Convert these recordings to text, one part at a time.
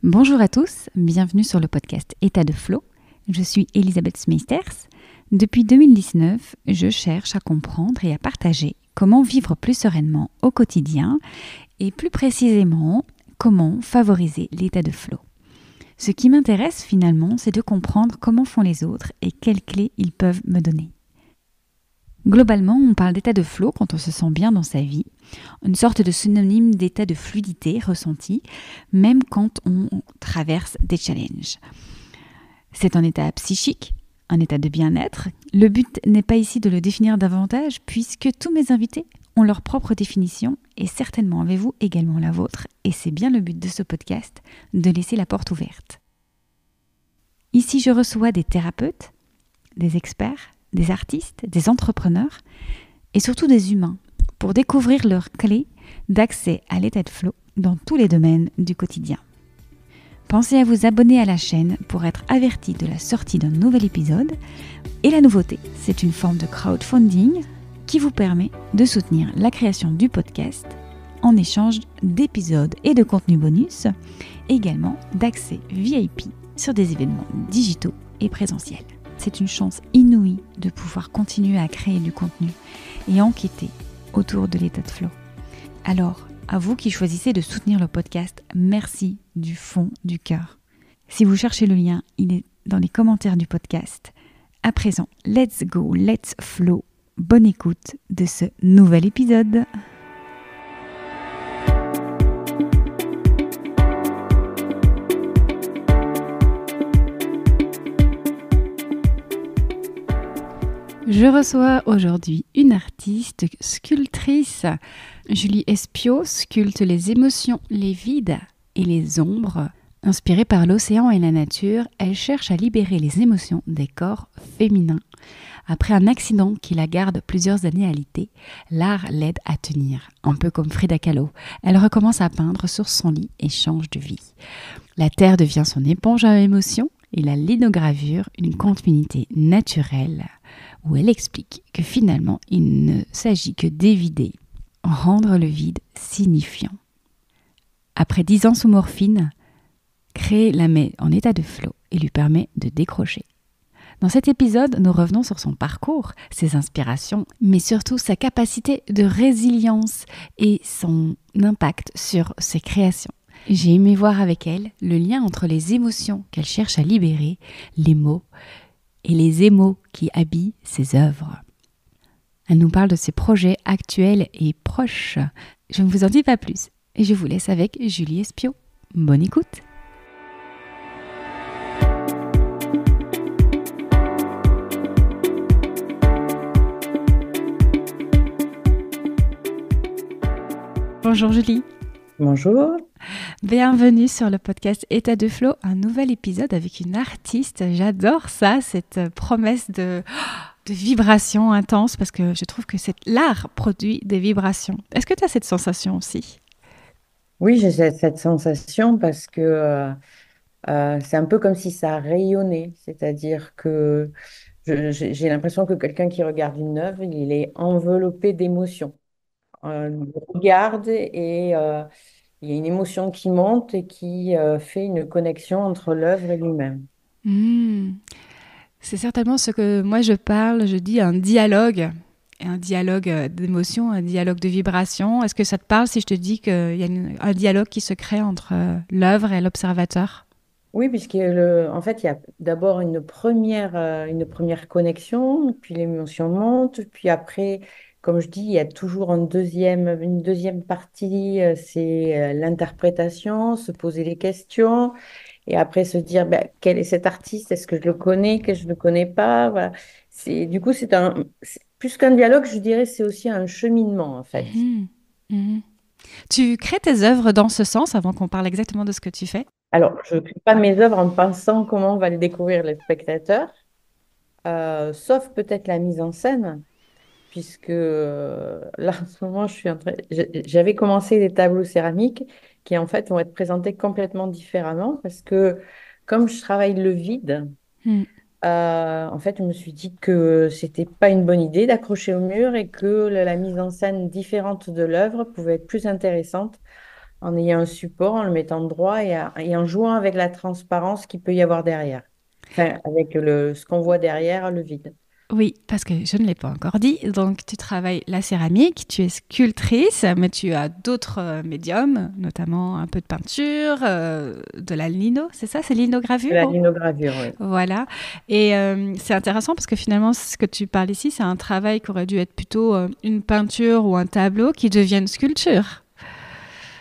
Bonjour à tous, bienvenue sur le podcast État de Flow. Je suis Elisabeth Smeisters. Depuis 2019, je cherche à comprendre et à partager comment vivre plus sereinement au quotidien et plus précisément, comment favoriser l'état de flow. Ce qui m'intéresse finalement, c'est de comprendre comment font les autres et quelles clés ils peuvent me donner. Globalement, on parle d'état de flow quand on se sent bien dans sa vie, une sorte de synonyme d'état de fluidité ressenti, même quand on traverse des challenges. C'est un état psychique, un état de bien-être. Le but n'est pas ici de le définir davantage, puisque tous mes invités ont leur propre définition, et certainement avez-vous également la vôtre, et c'est bien le but de ce podcast, de laisser la porte ouverte. Ici, je reçois des thérapeutes, des experts, des artistes, des entrepreneurs et surtout des humains pour découvrir leurs clés d'accès à l'état de flow dans tous les domaines du quotidien. Pensez à vous abonner à la chaîne pour être averti de la sortie d'un nouvel épisode. Et la nouveauté, c'est une forme de crowdfunding qui vous permet de soutenir la création du podcast en échange d'épisodes et de contenus bonus, également d'accès VIP sur des événements digitaux et présentiels. C'est une chance inouïe de pouvoir continuer à créer du contenu et enquêter autour de l'état de flow. Alors, à vous qui choisissez de soutenir le podcast, merci du fond du cœur. Si vous cherchez le lien, il est dans les commentaires du podcast. À présent, let's go, let's flow. Bonne écoute de ce nouvel épisode. Je reçois aujourd'hui une artiste sculptrice. Julie Espiau sculpte les émotions, les vides et les ombres. Inspirée par l'océan et la nature, elle cherche à libérer les émotions des corps féminins. Après un accident qui la garde plusieurs années alitée, l'art l'aide à tenir. Un peu comme Frida Kahlo, elle recommence à peindre sur son lit et change de vie. La terre devient son éponge à émotions et la linogravure une continuité naturelle, où elle explique que finalement, il ne s'agit que d'évider, rendre le vide signifiant. Après 10 ans sous morphine, créer la met en état de flow et lui permet de décrocher. Dans cet épisode, nous revenons sur son parcours, ses inspirations, mais surtout sa capacité de résilience et son impact sur ses créations. J'ai aimé voir avec elle le lien entre les émotions qu'elle cherche à libérer, les mots, et les émaux qui habillent ses œuvres. Elle nous parle de ses projets actuels et proches. Je ne vous en dis pas plus et je vous laisse avec Julie Espiau. Bonne écoute. Bonjour Julie. Bonjour. Bienvenue sur le podcast État de Flow, un nouvel épisode avec une artiste. J'adore ça, cette promesse de vibration intense, parce que je trouve que l'art produit des vibrations. Est-ce que tu as cette sensation aussi? Oui, j'ai cette sensation parce que c'est un peu comme si ça rayonnait, c'est-à-dire que j'ai l'impression que quelqu'un qui regarde une œuvre, il est enveloppé d'émotions. Il regarde et il y a une émotion qui monte et qui fait une connexion entre l'œuvre et lui-même. C'est certainement ce que moi je parle, je dis un dialogue d'émotions, un dialogue de vibrations. Est-ce que ça te parle si je te dis qu'il y a un dialogue qui se crée entre l'œuvre et l'observateur? Oui, en fait, il y a d'abord une première connexion, puis l'émotion monte, puis après, comme je dis, il y a toujours une deuxième partie, c'est l'interprétation, se poser les questions, et après se dire, ben, quel est cet artiste? Est-ce que je le connais? Que je ne le connais pas? Voilà. Du coup, plus qu'un dialogue, je dirais, c'est aussi un cheminement, en fait. Mhm. Mhm. Tu crées tes œuvres dans ce sens, avant qu'on parle exactement de ce que tu fais? Alors, je ne crée pas mes œuvres en pensant comment va le découvrir le spectateur, sauf peut-être la mise en scène, puisque là, en ce moment, j'avais commencé des tableaux céramiques qui, en fait, vont être présentés complètement différemment, parce que comme je travaille le vide, Mhm. en fait, je me suis dit que c'était pas une bonne idée d'accrocher au mur et que la mise en scène différente de l'œuvre pouvait être plus intéressante en ayant un support, en le mettant droit et en jouant avec la transparence qu'il peut y avoir derrière. Enfin, avec ce qu'on voit derrière, le vide. Oui, parce que je ne l'ai pas encore dit. Donc, tu travailles la céramique, tu es sculptrice, mais tu as d'autres médiums, notamment un peu de peinture, de la lino, c'est ça? C'est linogravure? La Oh. linogravure, oui. Voilà. Et c'est intéressant parce que finalement, ce que tu parles ici, c'est un travail qui aurait dû être plutôt une peinture ou un tableau qui devient une sculpture.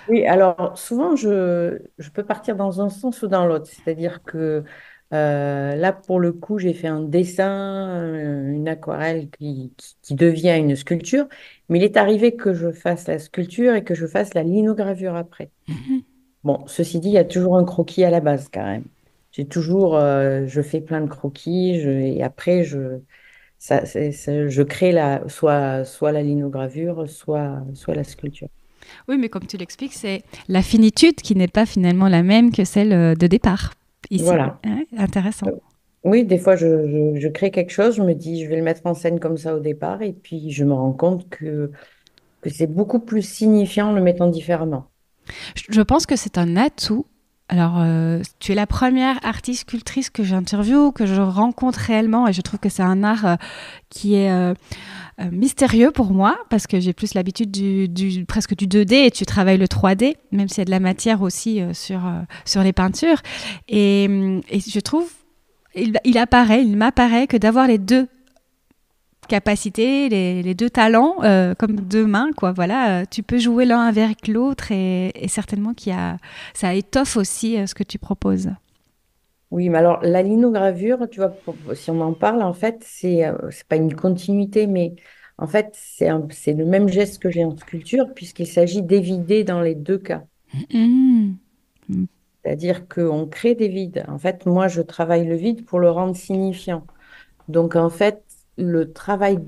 Oui, alors souvent, je peux partir dans un sens ou dans l'autre. C'est-à-dire que là, pour le coup, j'ai fait un dessin, une aquarelle qui devient une sculpture. Mais il est arrivé que je fasse la sculpture et que je fasse la linogravure après. Bon, ceci dit, il y a toujours un croquis à la base quand même. Je fais plein de croquis et après, je crée soit la linogravure, soit la sculpture. Oui, mais comme tu l'expliques, c'est la finitude qui n'est pas finalement la même que celle de départ ici. Voilà. Hein, intéressant. Oui, des fois, je crée quelque chose, je me dis, je vais le mettre en scène comme ça au départ, et puis je me rends compte que c'est beaucoup plus signifiant en le mettant différemment. Je pense que c'est un atout. Alors, tu es la première artiste sculptrice que j'interviewe, que je rencontre réellement, et je trouve que c'est un art qui est mystérieux pour moi, parce que j'ai plus l'habitude presque du 2D, et tu travailles le 3D, même s'il y a de la matière aussi sur les peintures. Et je trouve, il m'apparaît que d'avoir les deux capacités, les deux talents, comme deux mains, quoi. Voilà, tu peux jouer l'un avec l'autre et certainement ça étoffe aussi ce que tu proposes. Oui, mais alors la linogravure, tu vois, si on en parle, en fait, c'est pas une continuité, mais en fait, c'est le même geste que j'ai en sculpture, puisqu'il s'agit d'évider dans les deux cas. Mmh. C'est-à-dire qu'on crée des vides. En fait, moi, je travaille le vide pour le rendre signifiant. Donc, en fait, le travail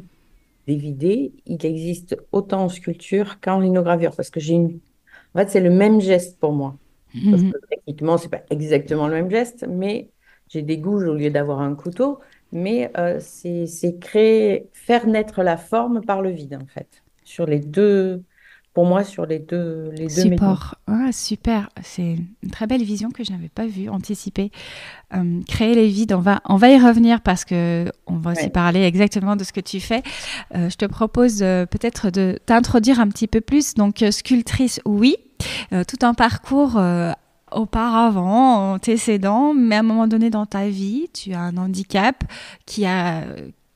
d'évider, il existe autant en sculpture qu'en linogravure, parce que En fait, c'est le même geste pour moi. Sauf Mmh. que techniquement, c'est pas exactement le même geste, mais j'ai des gouges au lieu d'avoir un couteau. Mais c'est créer, faire naître la forme par le vide, en fait. Pour moi, sur les deux médiums. Support. Ah, super. C'est une très belle vision que je n'avais pas vue, anticipée. Créer les vides, on va y revenir parce que on va aussi Ouais. parler exactement de ce que tu fais. Je te propose peut-être de t'introduire un petit peu plus. Donc, sculptrice, oui, tout un parcours auparavant, antécédent, mais à un moment donné dans ta vie, tu as un handicap qui a...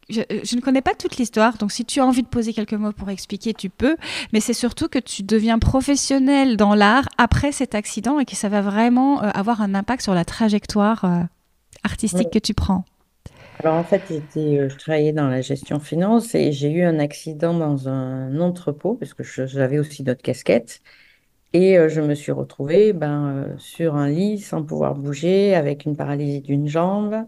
je ne connais pas toute l'histoire, donc si tu as envie de poser quelques mots pour expliquer, tu peux. Mais c'est surtout que tu deviens professionnel dans l'art après cet accident et que ça va vraiment avoir un impact sur la trajectoire artistique Ouais. que tu prends. Alors en fait, je travaillais dans la gestion finance et j'ai eu un accident dans un entrepôt parce que j'avais aussi d'autres casquettes. Et je me suis retrouvée sur un lit sans pouvoir bouger, avec une paralysie d'une jambe.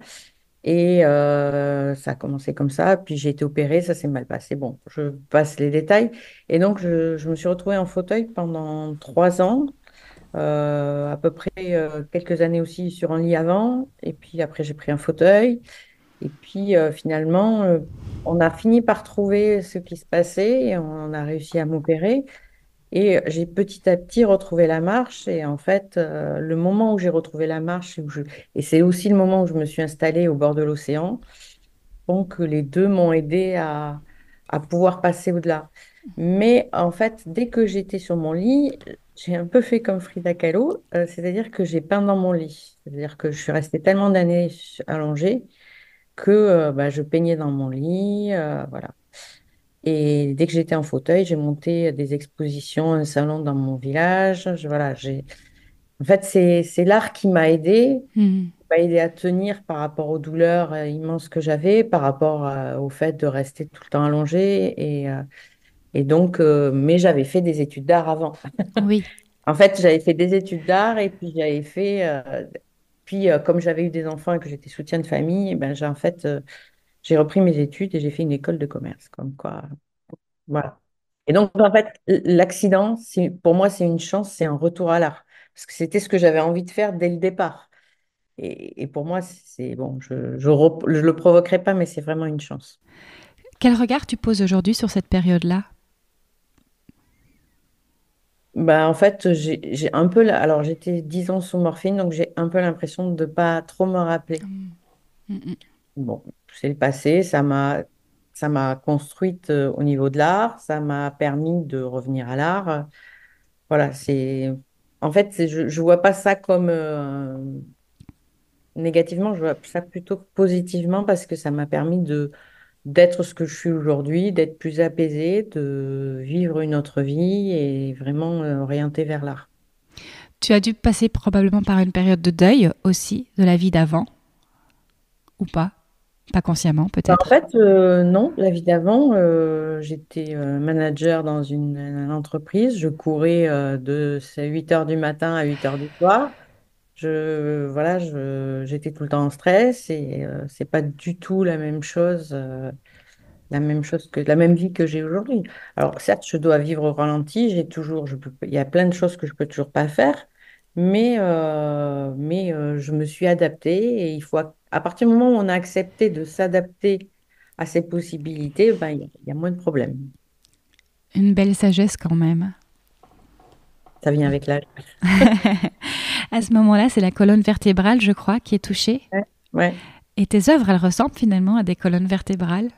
Et ça a commencé comme ça. Puis j'ai été opérée, ça s'est mal passé. Bon, je passe les détails. Et donc, je me suis retrouvée en fauteuil pendant 3 ans, à peu près quelques années aussi sur un lit avant. Et puis après, j'ai pris un fauteuil. Et puis finalement, on a fini par trouver ce qui se passait et on a réussi à m'opérer. Et j'ai petit à petit retrouvé la marche. Et en fait, le moment où j'ai retrouvé la marche, et c'est aussi le moment où je me suis installée au bord de l'océan, donc les deux m'ont aidé à pouvoir passer au-delà. Mais en fait, dès que j'étais sur mon lit, j'ai un peu fait comme Frida Kahlo, c'est-à-dire que j'ai peint dans mon lit. C'est-à-dire que je suis restée tellement d'années allongée que je peignais dans mon lit. Voilà. Et dès que j'étais en fauteuil, j'ai monté des expositions, un salon dans mon village. En fait, c'est l'art qui Hmm. m'a aidé à tenir par rapport aux douleurs immenses que j'avais, par rapport au fait de rester tout le temps allongée. Et donc, mais j'avais fait des études d'art avant. Oui. En fait, j'avais fait des études d'art et puis comme j'avais eu des enfants et que j'étais soutien de famille, eh ben, j'ai repris mes études et j'ai fait une école de commerce. Comme quoi. Voilà. Et donc, en fait, l'accident, pour moi, c'est une chance, c'est un retour à l'art. Parce que c'était ce que j'avais envie de faire dès le départ. Et pour moi, c'est bon, je le provoquerai pas, mais c'est vraiment une chance. Quel regard tu poses aujourd'hui sur cette période-là? En fait, j'ai un peu, alors j'étais 10 ans sous morphine, donc j'ai un peu l'impression de ne pas trop me rappeler. Mm, mm, Bon, c'est le passé, ça m'a construite au niveau de l'art, ça m'a permis de revenir à l'art. Voilà, en fait, je vois pas ça comme négativement, je vois ça plutôt positivement parce que ça m'a permis d'être ce que je suis aujourd'hui, d'être plus apaisée, de vivre une autre vie et vraiment orientée vers l'art. Tu as dû passer probablement par une période de deuil aussi de la vie d'avant, ou pas? Pas consciemment, En peut-être. fait, non, la vie d'avant, j'étais manager dans une entreprise. Je courais de 8 heures du matin à 8 heures du soir. Voilà, j'étais tout le temps en stress et c'est pas du tout la même vie que j'ai aujourd'hui. Alors, certes, je dois vivre au ralenti. Il y a plein de choses que je peux toujours pas faire, mais je me suis adaptée et à partir du moment où on a accepté de s'adapter à ces possibilités, il y a moins de problèmes. Une belle sagesse quand même. Ça vient avec l'âge. À ce moment-là, c'est la colonne vertébrale, je crois, qui est touchée. Ouais. Ouais. Et tes œuvres, elles ressemblent finalement à des colonnes vertébrales.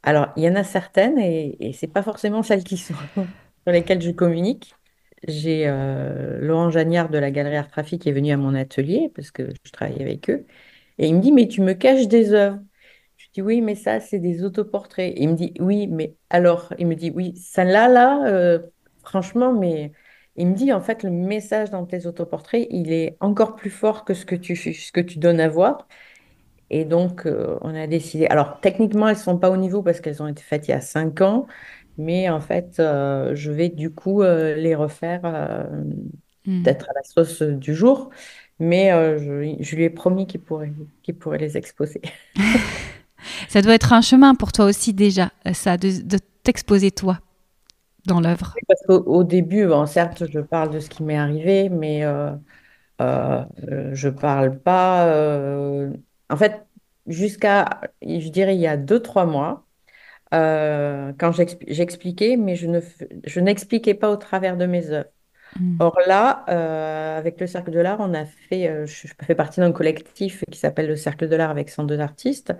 Alors, il y en a certaines et c'est pas forcément celles qui sont sur lesquelles je communique. J'ai Laurent Jagnard de la Galerie Art Trafic qui est venu à mon atelier parce que je travaille avec eux. Et il me dit, mais tu me caches des œuvres. Je dis, oui, mais ça, c'est des autoportraits. Et il me dit, oui, mais alors, il me dit, oui, celle-là, franchement, mais il me dit, en fait, le message dans tes autoportraits, il est encore plus fort que ce que tu donnes à voir. Et donc, on a décidé. Alors, techniquement, elles ne sont pas au niveau parce qu'elles ont été faites il y a 5 ans. Mais en fait, je vais du coup les refaire, Hmm. peut-être à la sauce du jour. Mais je lui ai promis qu'il pourrait les exposer. Ça doit être un chemin pour toi aussi déjà, ça, de t'exposer toi dans l'œuvre. Parce qu'au début, bon, certes, je parle de ce qui m'est arrivé, mais je parle pas. En fait, je dirais, il y a 2, 3 mois. Quand j'expliquais, mais je n'expliquais pas au travers de mes œuvres. Hmm. Or là, avec le Cercle de l'Art, je fais partie d'un collectif qui s'appelle le Cercle de l'Art avec 102 artistes.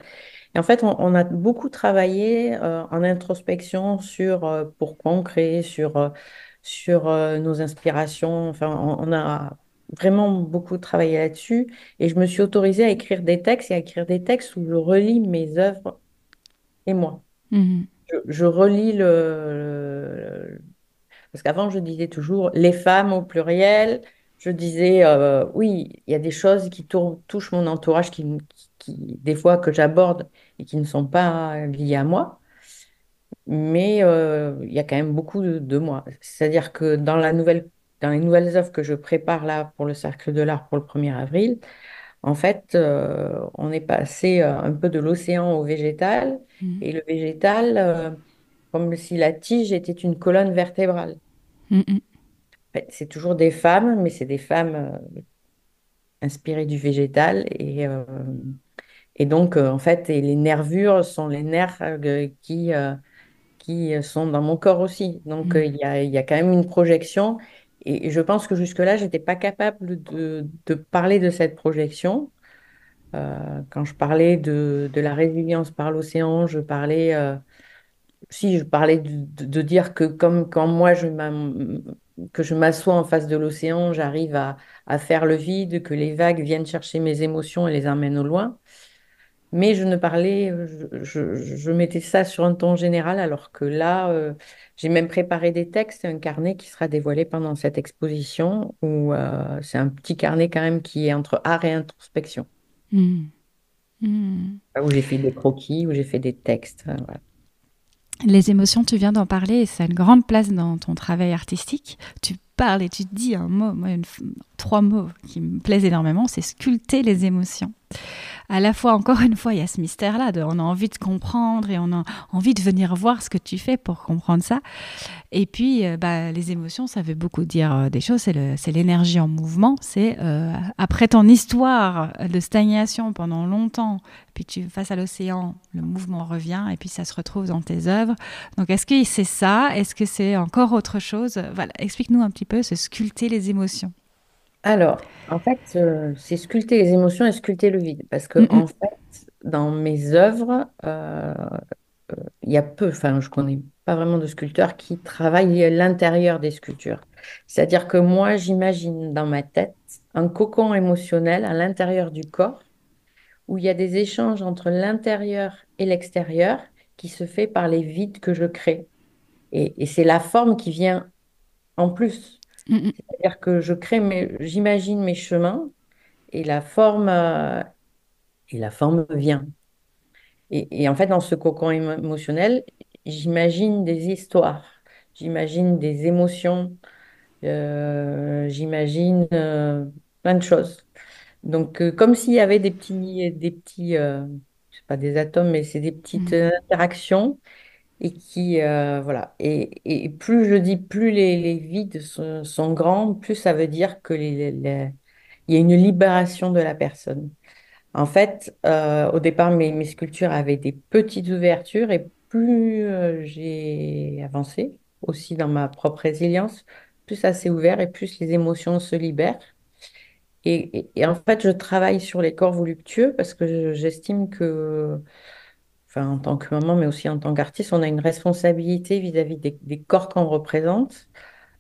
Et en fait, on a beaucoup travaillé en introspection sur pourquoi on crée, sur nos inspirations. Enfin, on a vraiment beaucoup travaillé là-dessus. Et je me suis autorisée à écrire des textes et à écrire des textes où je relis mes œuvres et moi. Hmm. Je relis parce qu'avant, je disais toujours les femmes au pluriel. Je disais, oui, il y a des choses qui touchent mon entourage, des fois que j'aborde et qui ne sont pas liées à moi. Mais il y a quand même beaucoup de moi. C'est-à-dire que dans les nouvelles œuvres que je prépare là pour le Cercle de l'Art pour le 1er avril, en fait, on est passé un peu de l'océan au végétal. Hmm. Et le végétal, comme si la tige était une colonne vertébrale. Hmm. Hmm. Fait, c'est toujours des femmes, mais c'est des femmes inspirées du végétal. Et donc, en fait, et les nervures sont les nerfs qui sont dans mon corps aussi. Donc, Hmm. il y a quand même une projection. Et je pense que jusque-là, je n'étais pas capable de parler de cette projection. Quand je parlais de la résilience par l'océan, je parlais de dire que comme quand moi que je m'assois en face de l'océan, j'arrive à faire le vide, que les vagues viennent chercher mes émotions et les emmènent au loin. Mais je ne parlais, je mettais ça sur un ton général, alors que là, j'ai même préparé des textes, un carnet qui sera dévoilé pendant cette exposition, où c'est un petit carnet quand même qui est entre art et introspection, Hmm. Hmm. où j'ai fait des croquis, où j'ai fait des textes. Voilà. Les émotions, tu viens d'en parler et ça a une grande place dans ton travail artistique. Tu parles et tu dis un mot, moi, trois mots qui me plaisent énormément, c'est sculpter les émotions. à la fois, encore une fois, il y a ce mystère-là, on a envie de comprendre et on a envie de venir voir ce que tu fais pour comprendre ça. Et puis, les émotions, ça veut beaucoup dire des choses. C'est l'énergie en mouvement. C'est après ton histoire de stagnation pendant longtemps, puis tu face à l'océan, le mouvement revient et puis ça se retrouve dans tes œuvres. Donc, est-ce que c'est ça? Est-ce que c'est encore autre chose? Voilà, explique-nous un petit peu ce sculpter les émotions. Alors, en fait, c'est sculpter les émotions et sculpter le vide. Parce que, Mm, en fait, dans mes œuvres, il y a peu, enfin, je connais pas vraiment de sculpteurs qui travaillent l'intérieur des sculptures. C'est-à-dire que moi, j'imagine dans ma tête un cocon émotionnel à l'intérieur du corps où il y a des échanges entre l'intérieur et l'extérieur qui se fait par les vides que je crée. Et c'est la forme qui vient en plus. mm, mm, C'est-à-dire que j'imagine mes chemins et et la forme vient. Et en fait, dans ce cocon émotionnel, j'imagine des histoires, j'imagine des émotions, j'imagine plein de choses. Donc, comme s'il y avait je sais pas des atomes, mais c'est des petites mm, interactions et voilà. Et plus je dis, plus les vides sont grands, plus ça veut dire que il y a une libération de la personne. En fait, au départ, mes sculptures avaient des petites ouvertures et plus j'ai avancé aussi dans ma propre résilience, plus ça s'est ouvert et plus les émotions se libèrent. Et en fait, je travaille sur les corps voluptueux parce que j'estime que, enfin, en tant que maman, mais aussi en tant qu'artiste, on a une responsabilité vis-à-vis des corps qu'on représente.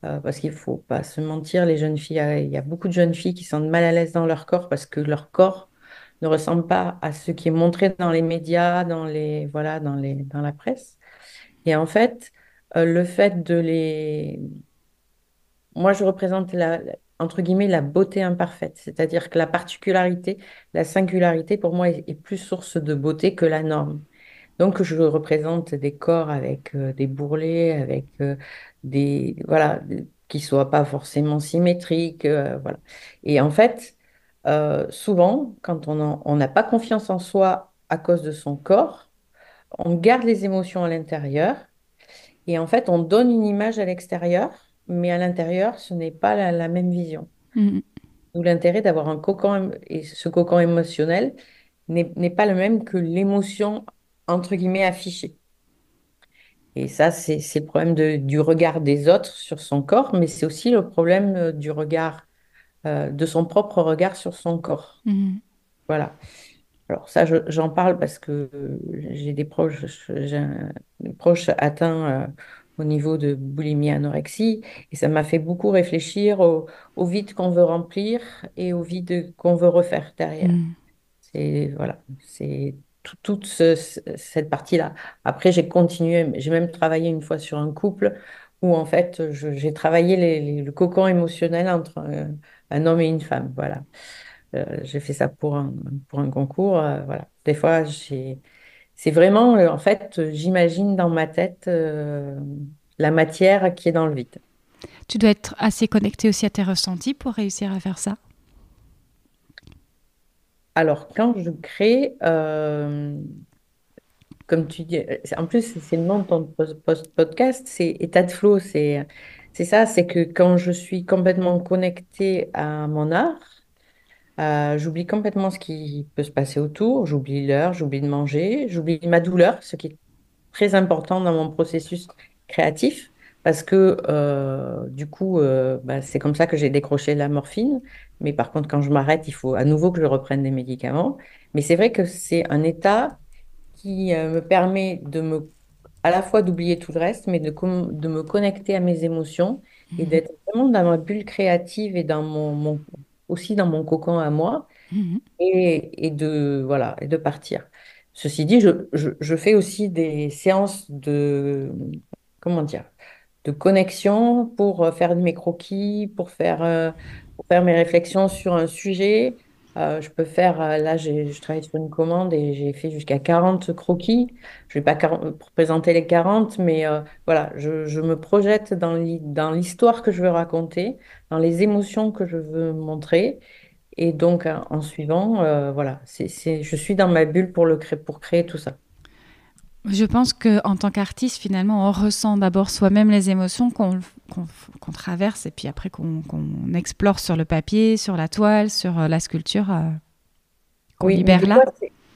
Parce qu'il faut pas se mentir, les jeunes filles, il y a beaucoup de jeunes filles qui sont mal à l'aise dans leur corps parce que leur corps ne ressemble pas à ce qui est montré dans les médias, voilà, dans la presse. Et en fait, le fait de les, moi, je représente entre guillemets la beauté imparfaite, c'est-à-dire que la particularité, la singularité, pour moi, est plus source de beauté que la norme. Donc, je représente des corps avec des bourrelets, avec voilà, qui soient pas forcément symétriques, voilà. Et en fait, souvent, quand on n'a pas confiance en soi à cause de son corps, on garde les émotions à l'intérieur et en fait, on donne une image à l'extérieur, mais à l'intérieur, ce n'est pas la même vision. mm, D'où l'intérêt d'avoir un cocon, et ce cocon émotionnel n'est pas le même que l'émotion, entre guillemets, affichée. Et ça, c'est le problème du regard des autres sur son corps, mais c'est aussi le problème du regard, de son propre regard sur son corps. mm, Voilà. Alors ça, j'en parle parce que j'ai des proches atteints au niveau de boulimie anorexie et ça m'a fait beaucoup réfléchir au vide qu'on veut remplir et au vide qu'on veut refaire derrière. mm. Voilà, c'est toute cette partie-là. Après, j'ai continué, j'ai même travaillé une fois sur un couple où en fait, j'ai travaillé le cocon émotionnel entre un homme et une femme. Voilà. J'ai fait ça pour un concours. Voilà. Des fois, c'est vraiment, en fait, j'imagine dans ma tête la matière qui est dans le vide. Tu dois être assez connecté aussi à tes ressentis pour réussir à faire ça. Alors, quand je crée, comme tu dis, en plus, c'est le nom de ton podcast, c'est état de flow. C'est ça, c'est que quand je suis complètement connectée à mon art, j'oublie complètement ce qui peut se passer autour, j'oublie l'heure, j'oublie de manger, j'oublie ma douleur, ce qui est très important dans mon processus créatif parce que du coup, c'est comme ça que j'ai décroché la morphine. Mais par contre, quand je m'arrête, il faut à nouveau que je reprenne des médicaments. Mais c'est vrai que c'est un état qui me permet à la fois d'oublier tout le reste, mais de me connecter à mes émotions et Mhm, d'être vraiment dans ma bulle créative et dans aussi dans mon cocon à moi mhm, voilà, et de partir. Ceci dit, je fais aussi des séances comment dire, de connexion pour faire mes croquis, pour faire mes réflexions sur un sujet. Je peux faire, là, je travaille sur une commande et j'ai fait jusqu'à 40 croquis. Je ne vais pas présenter les 40, mais voilà, je me projette dans dans l'histoire que je veux raconter, dans les émotions que je veux montrer. Et donc, en suivant, voilà, je suis dans ma bulle pour créer tout ça. Je pense qu'en tant qu'artiste, finalement, on ressent d'abord soi-même les émotions qu'on, qu'on traverse et puis après qu'on explore sur le papier, sur la toile, sur la sculpture, qu'on Oui, mais libère là.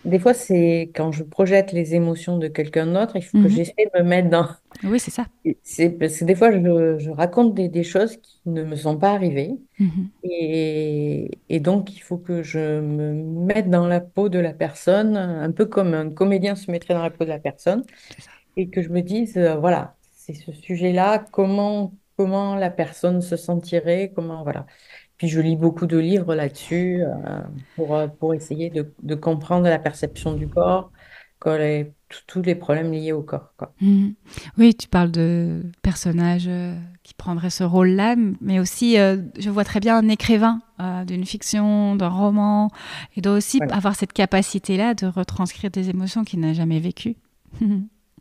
des fois, c'est quand je projette les émotions de quelqu'un d'autre, il faut que Mhm. j'essaie de me mettre dans. Oui, c'est ça. C'est parce que des fois, je raconte des choses qui ne me sont pas arrivées. Mhm. Et donc, il faut que je me mette dans la peau de la personne, un peu comme un comédien se mettrait dans la peau de la personne, C'est ça. et que je me dise, voilà, c'est ce sujet-là, comment la personne se sentirait, comment, voilà. Puis je lis beaucoup de livres là-dessus pour essayer de comprendre la perception du corps, tous les problèmes liés au corps, quoi. Mhm. Oui, tu parles de personnages qui prendraient ce rôle-là, mais aussi, je vois très bien un écrivain d'une fiction, d'un roman, il doit aussi Voilà. avoir cette capacité-là de retranscrire des émotions qu'il n'a jamais vécues.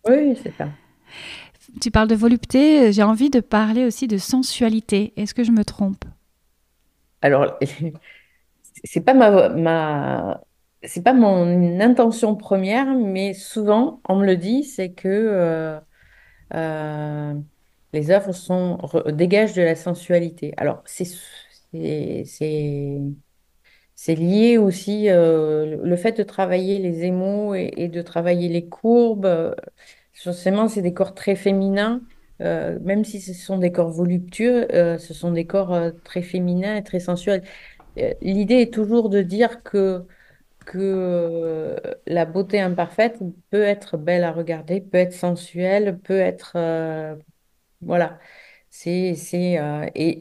Oui, c'est ça. Tu parles de volupté, j'ai envie de parler aussi de sensualité. Est-ce que je me trompe? Alors, c'est pas c'est pas mon intention première, mais souvent on me le dit, c'est que euh, les œuvres dégagent de la sensualité. Alors, c'est, c'est, c'est lié aussi le fait de travailler les émaux et de travailler les courbes. Forcément, c'est des corps très féminins. Même si ce sont des corps voluptueux, ce sont des corps très féminins et très sensuels. L'idée est toujours de dire que la beauté imparfaite peut être belle à regarder, peut être sensuelle, peut être... voilà. Et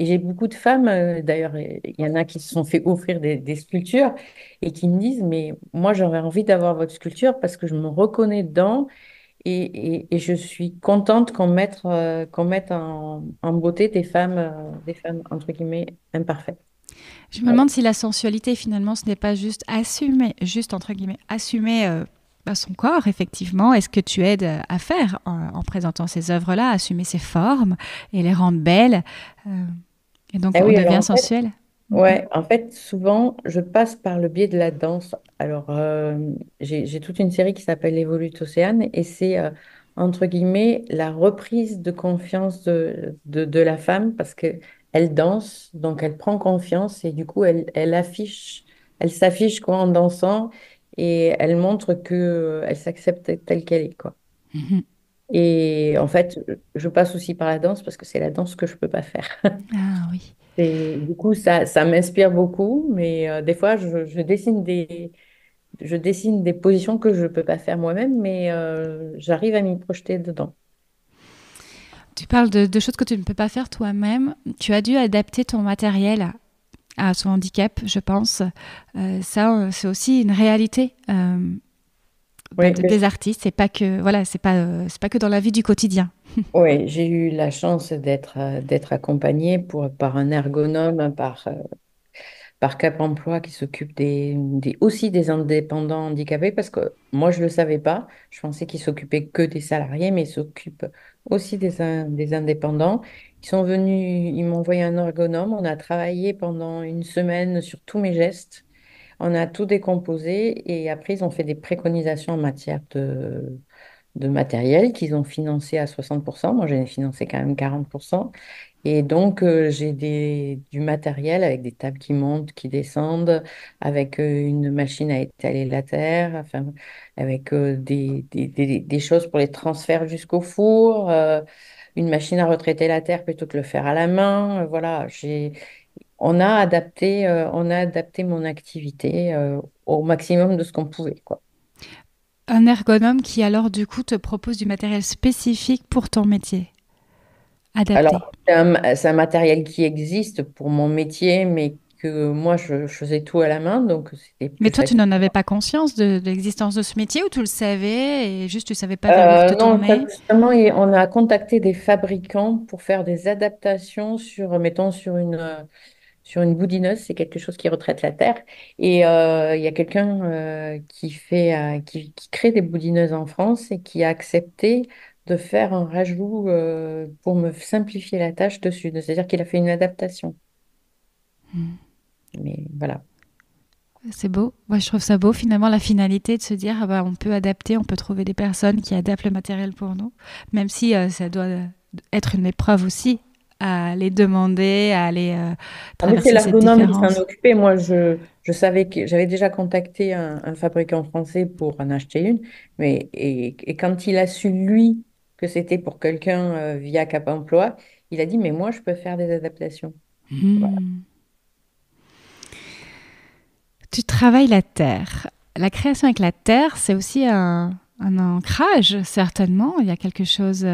j'ai beaucoup de femmes, d'ailleurs, il y en a qui se sont fait offrir des sculptures et qui me disent, mais moi j'aurais envie d'avoir votre sculpture parce que je me reconnais dedans et je suis contente qu'on mette en beauté des femmes entre guillemets imparfaites. Je me demande si la sensualité, finalement, ce n'est pas juste assumer, juste entre guillemets, assumer son corps, effectivement. Est-ce que tu aides à faire en présentant ces œuvres-là, assumer ces formes et les rendre belles et donc, Ah on oui, alors devient en fait, sensuel. Mhm. ouais, en fait, souvent, je passe par le biais de la danse. Alors, j'ai toute une série qui s'appelle Évolute Océane et c'est, entre guillemets, la reprise de confiance de la femme parce que elle danse, donc elle prend confiance et du coup, elle s'affiche quoi en dansant et elle montre que elle s'accepte telle qu'elle est, quoi. Mhm. Et en fait, je passe aussi par la danse parce que c'est la danse que je peux pas faire. Ah oui. Et du coup, ça m'inspire beaucoup, mais des fois, je dessine des positions que je ne peux pas faire moi-même, mais j'arrive à m'y projeter dedans. Tu parles de choses que tu ne peux pas faire toi-même. Tu as dû adapter ton matériel à son handicap, je pense. Ça, c'est aussi une réalité Oui, des artistes. C'est pas que voilà, c'est pas que dans la vie du quotidien. oui, j'ai eu la chance d'être accompagnée par un ergonome, par Cap Emploi qui s'occupe aussi des indépendants handicapés parce que moi, je ne le savais pas. Je pensais qu'il s'occupait que des salariés, mais il s'occupe aussi des indépendants. Ils sont venus, ils m'ont envoyé un ergonome. On a travaillé pendant une semaine sur tous mes gestes. On a tout décomposé et après, ils ont fait des préconisations en matière de matériel qu'ils ont financé à 60%. Moi, j'en ai financé quand même 40%. Et donc, j'ai du matériel avec des tables qui montent, qui descendent, avec une machine à étaler la terre, enfin, avec des choses pour les transferts jusqu'au four, une machine à retraiter la terre plutôt que le faire à la main. Voilà, on a adapté mon activité au maximum de ce qu'on pouvait, quoi. Un ergonome qui alors du coup te propose du matériel spécifique pour ton métier, adapté. Alors, c'est un matériel qui existe pour mon métier, mais que moi, je faisais tout à la main, donc c'était Mais plus toi, tu facile. n'en avais pas conscience de l'existence de ce métier ou tu le savais et juste tu savais pas vers où te Non, tourner? justement, on a contacté des fabricants pour faire des adaptations mettons, sur une boudineuse, c'est quelque chose qui retraite la terre. Et il y a quelqu'un qui crée des boudineuses en France et qui a accepté de faire un rajout pour me simplifier la tâche dessus. C'est-à-dire qu'il a fait une adaptation. Hmm. Mais voilà. C'est beau. Moi, je trouve ça beau, finalement, la finalité de se dire, ah bah, on peut adapter, on peut trouver des personnes qui adaptent le matériel pour nous, même si ça doit être une épreuve aussi à les demander, à aller Ah, mais c'est traverser cette l'ergonome qui s'en différence. occupait. Moi, je savais que j'avais déjà contacté un fabricant français pour en acheter une, et quand il a su, lui, que c'était pour quelqu'un via Cap Emploi, il a dit, mais moi, je peux faire des adaptations. Voilà. Hmm. Tu travailles la terre. La création avec la terre, c'est aussi un ancrage, certainement. Il y a quelque chose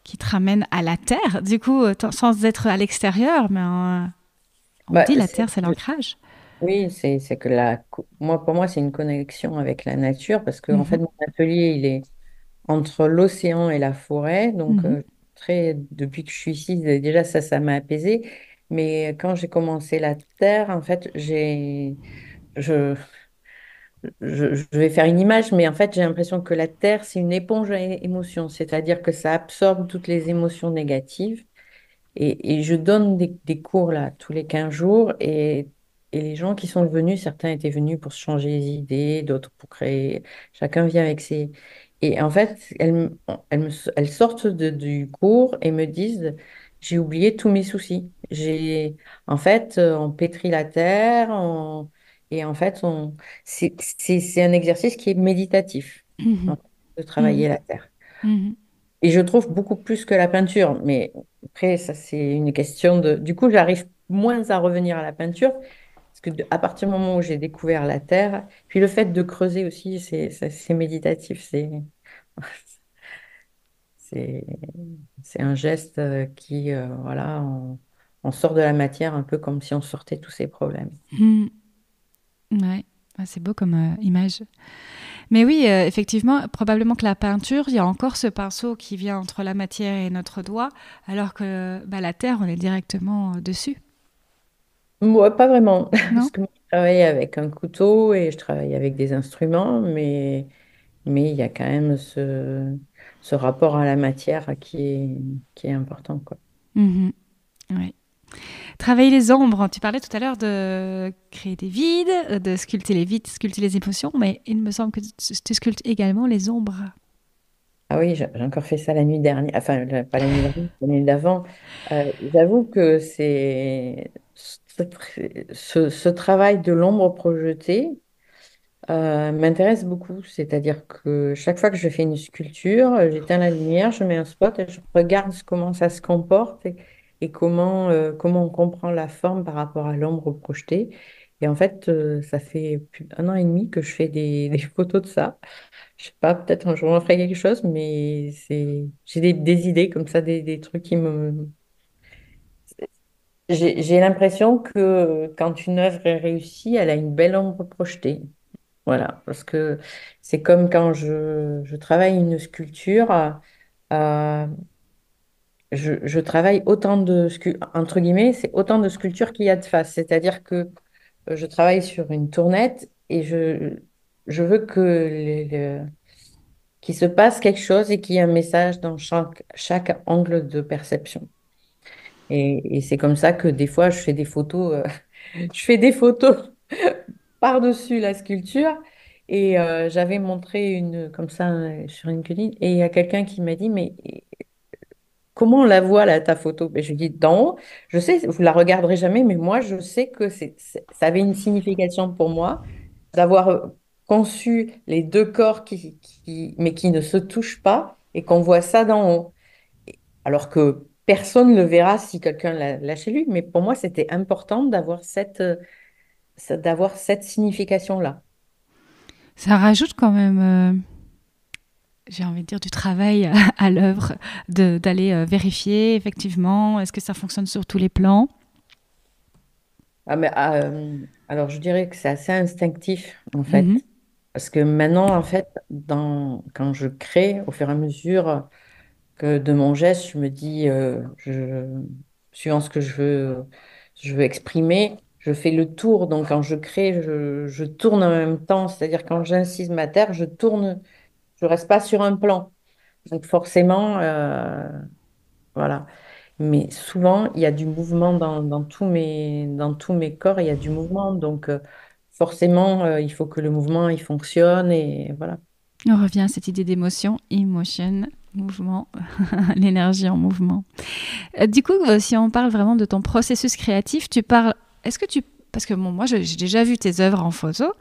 qui te ramène à la terre, du coup, sans être à l'extérieur, mais on Bah, dit la terre, c'est l'ancrage. oui, c'est que moi, pour moi, c'est une connexion avec la nature parce que, en fait, Mhm, mon atelier, il est entre l'océan et la forêt. Donc, mhm, depuis que je suis ici, déjà, ça m'a apaisé. Mais quand j'ai commencé la terre, en fait, je, je vais faire une image, mais en fait, j'ai l'impression que la terre, c'est une éponge à émotions. C'est-à-dire que ça absorbe toutes les émotions négatives. Et je donne des cours là tous les 15 jours et les gens qui sont venus, certains étaient venus pour se changer les idées, d'autres pour créer. Chacun vient avec ses... Et en fait, elles sortent du cours et me disent, j'ai oublié tous mes soucis. En fait, on pétrit la terre, et en fait, c'est un exercice qui est méditatif, mhm, en fait, de travailler mhm, la terre. mhm, Et je trouve beaucoup plus que la peinture. Mais après, ça, c'est une question de... Du coup, j'arrive moins à revenir à la peinture. Parce que à partir du moment où j'ai découvert la terre, puis le fait de creuser aussi, c'est méditatif. C'est, c'est un geste qui, voilà, on sort de la matière un peu comme si on sortait tous ces problèmes. mhm. Ouais. Ah, c'est beau comme image. Mais oui, effectivement, probablement que la peinture, il y a encore ce pinceau qui vient entre la matière et notre doigt, alors que bah, la terre, on est directement dessus, Moi, pas vraiment. non? Parce que moi, je travaille avec un couteau et je travaille avec des instruments, mais il y a quand même ce rapport à la matière qui est important, quoi. Mhm. Ouais. Travailler les ombres. Tu parlais tout à l'heure de créer des vides, de sculpter les vides, sculpter les émotions, mais il me semble que tu sculptes également les ombres. Ah oui, j'ai encore fait ça la nuit dernière, enfin, pas la nuit dernière, la nuit d'avant. J'avoue que ce travail de l'ombre projetée m'intéresse beaucoup. C'est-à-dire que chaque fois que je fais une sculpture, j'éteins la lumière, je mets un spot et je regarde comment ça se comporte et comment on comprend la forme par rapport à l'ombre projetée. Et en fait, ça fait plus d'un an et demi que je fais des photos de ça. Je sais pas, peut-être un jour on ferait quelque chose, mais j'ai des idées comme ça, des trucs qui me... J'ai l'impression que quand une œuvre est réussie, elle a une belle ombre projetée. Voilà, parce que c'est comme quand je travaille une sculpture, euh, je travaille autant entre guillemets, c'est autant de sculptures qu'il y a de faces. C'est-à-dire que je travaille sur une tournette et je veux qu'il se passe quelque chose et qu'il y ait un message dans chaque angle de perception. Et c'est comme ça que des fois, je fais des photos, je fais des photos par-dessus la sculpture. Et j'avais montré une comme ça sur LinkedIn. Et il y a quelqu'un qui m'a dit, mais comment on la voit là, ta photo? Ben, je lui dis, d'en haut, je sais, vous la regarderez jamais, mais moi, je sais que ça avait une signification pour moi d'avoir conçu les deux corps mais qui ne se touchent pas et qu'on voit ça d'en haut. Alors que personne ne le verra si quelqu'un l'a chez lui, mais pour moi, c'était important d'avoir cette signification-là. Ça rajoute quand même, j'ai envie de dire, du travail à l'œuvre, d'aller vérifier effectivement, est-ce que ça fonctionne sur tous les plans. Alors, je dirais que c'est assez instinctif, en Mhm, fait. Parce que maintenant, en fait, quand je crée, au fur et à mesure que de mon geste, je me dis, suivant ce que je veux exprimer, je fais le tour. Donc, quand je crée, je tourne en même temps. C'est-à-dire, quand j'incise ma terre, je tourne, je reste pas sur un plan. Donc, forcément, voilà. Mais souvent, il y a du mouvement dans tous mes corps, il y a du mouvement. Donc, forcément, il faut que le mouvement il fonctionne et voilà. On revient à cette idée d'émotion, emotion, mouvement, l'énergie en mouvement. Du coup, si on parle vraiment de ton processus créatif, tu parles. Est-ce que tu parce que bon, moi, j'ai déjà vu tes œuvres en photo,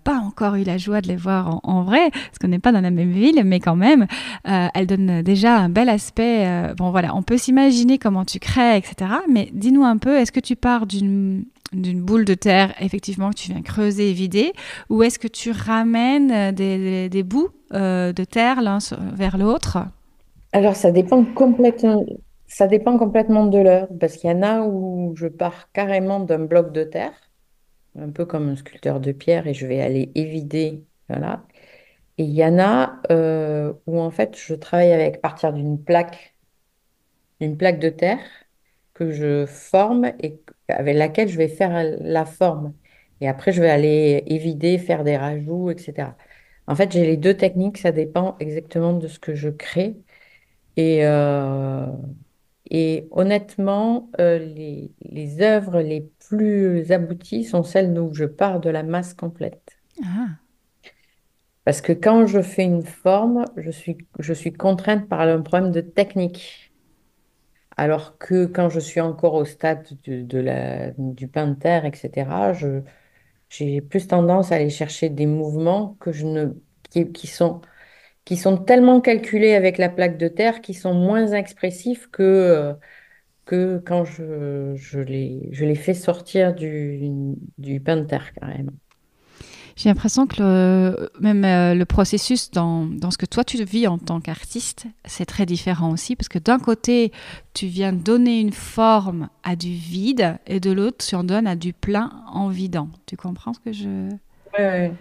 pas encore eu la joie de les voir en vrai, parce qu'on n'est pas dans la même ville, mais quand même, elles donnent déjà un bel aspect. Bon, voilà, on peut s'imaginer comment tu crées, etc. Mais dis-nous un peu, est-ce que tu pars d'une boule de terre, effectivement, que tu viens creuser et vider, ou est-ce que tu ramènes des bouts de terre l'un vers l'autre? Alors, ça dépend complètement de l'heure, parce qu'il y en a où je pars carrément d'un bloc de terre, un peu comme un sculpteur de pierre, et je vais aller évider, voilà. Et il y en a où en fait, je travaille avec partir d'une plaque de terre que je forme et avec laquelle je vais faire la forme. Et après, je vais aller évider, faire des rajouts, etc. En fait, j'ai les deux techniques, ça dépend exactement de ce que je crée. Et, euh, et honnêtement, les œuvres les plus abouties sont celles où je pars de la masse complète. Ah. Parce que quand je fais une forme, je suis contrainte par un problème de technique. Alors que quand je suis encore au stade du pain de terre, etc., j'ai plus tendance à aller chercher des mouvements que je ne, qui sont tellement calculés avec la plaque de terre, qui sont moins expressifs que quand je les fais sortir du pain de terre, carrément. J'ai l'impression que même le processus dans ce que toi tu vis en tant qu'artiste, c'est très différent aussi, parce que d'un côté, tu viens donner une forme à du vide, et de l'autre, tu en donnes à du plein en vidant. Tu comprends ce que je... Ouais, ouais.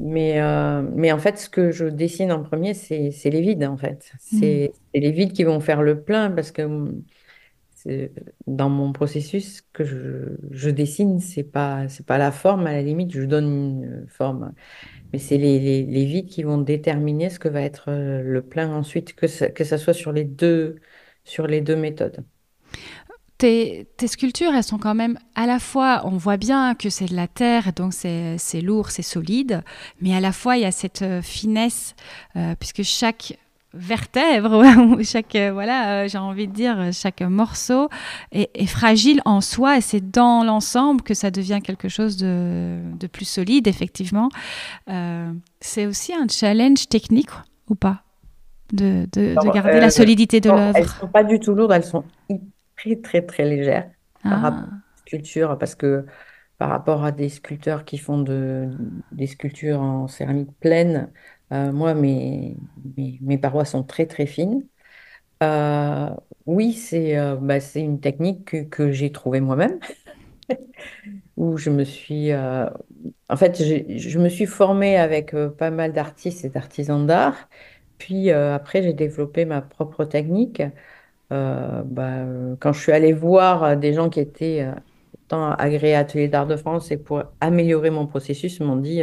Mais en fait, ce que je dessine en premier, c'est les vides, en fait. Hmm. C'est les vides qui vont faire le plein parce que c'est, dans mon processus que je dessine, c'est pas la forme, à la limite, je donne une forme. Mais c'est les vides qui vont déterminer ce que va être le plein ensuite, que ça soit sur les deux méthodes. Tes sculptures, elles sont quand même à la fois, on voit bien que c'est de la terre, donc c'est lourd, c'est solide, mais à la fois il y a cette finesse, puisque chaque vertèbre, ou chaque, voilà, j'ai envie de dire, chaque morceau est fragile en soi, et c'est dans l'ensemble que ça devient quelque chose de plus solide, effectivement. C'est aussi un challenge technique, ou pas, de Alors, garder la solidité de non, elles l'œuvre. sont pas du tout lourdes, elles sont très très très légères par rapport Ah, aux sculptures, parce que par rapport à des sculpteurs qui font des sculptures en céramique pleine, moi mes parois sont très très fines. Euh, oui, c'est une technique que j'ai trouvée moi-même, où en fait, je me suis formée avec pas mal d'artistes et d'artisans d'art. Puis après, j'ai développé ma propre technique. Quand je suis allée voir des gens qui étaient pourtant agréés à Atelier d'Art de France et pour améliorer mon processus, ils m'ont dit,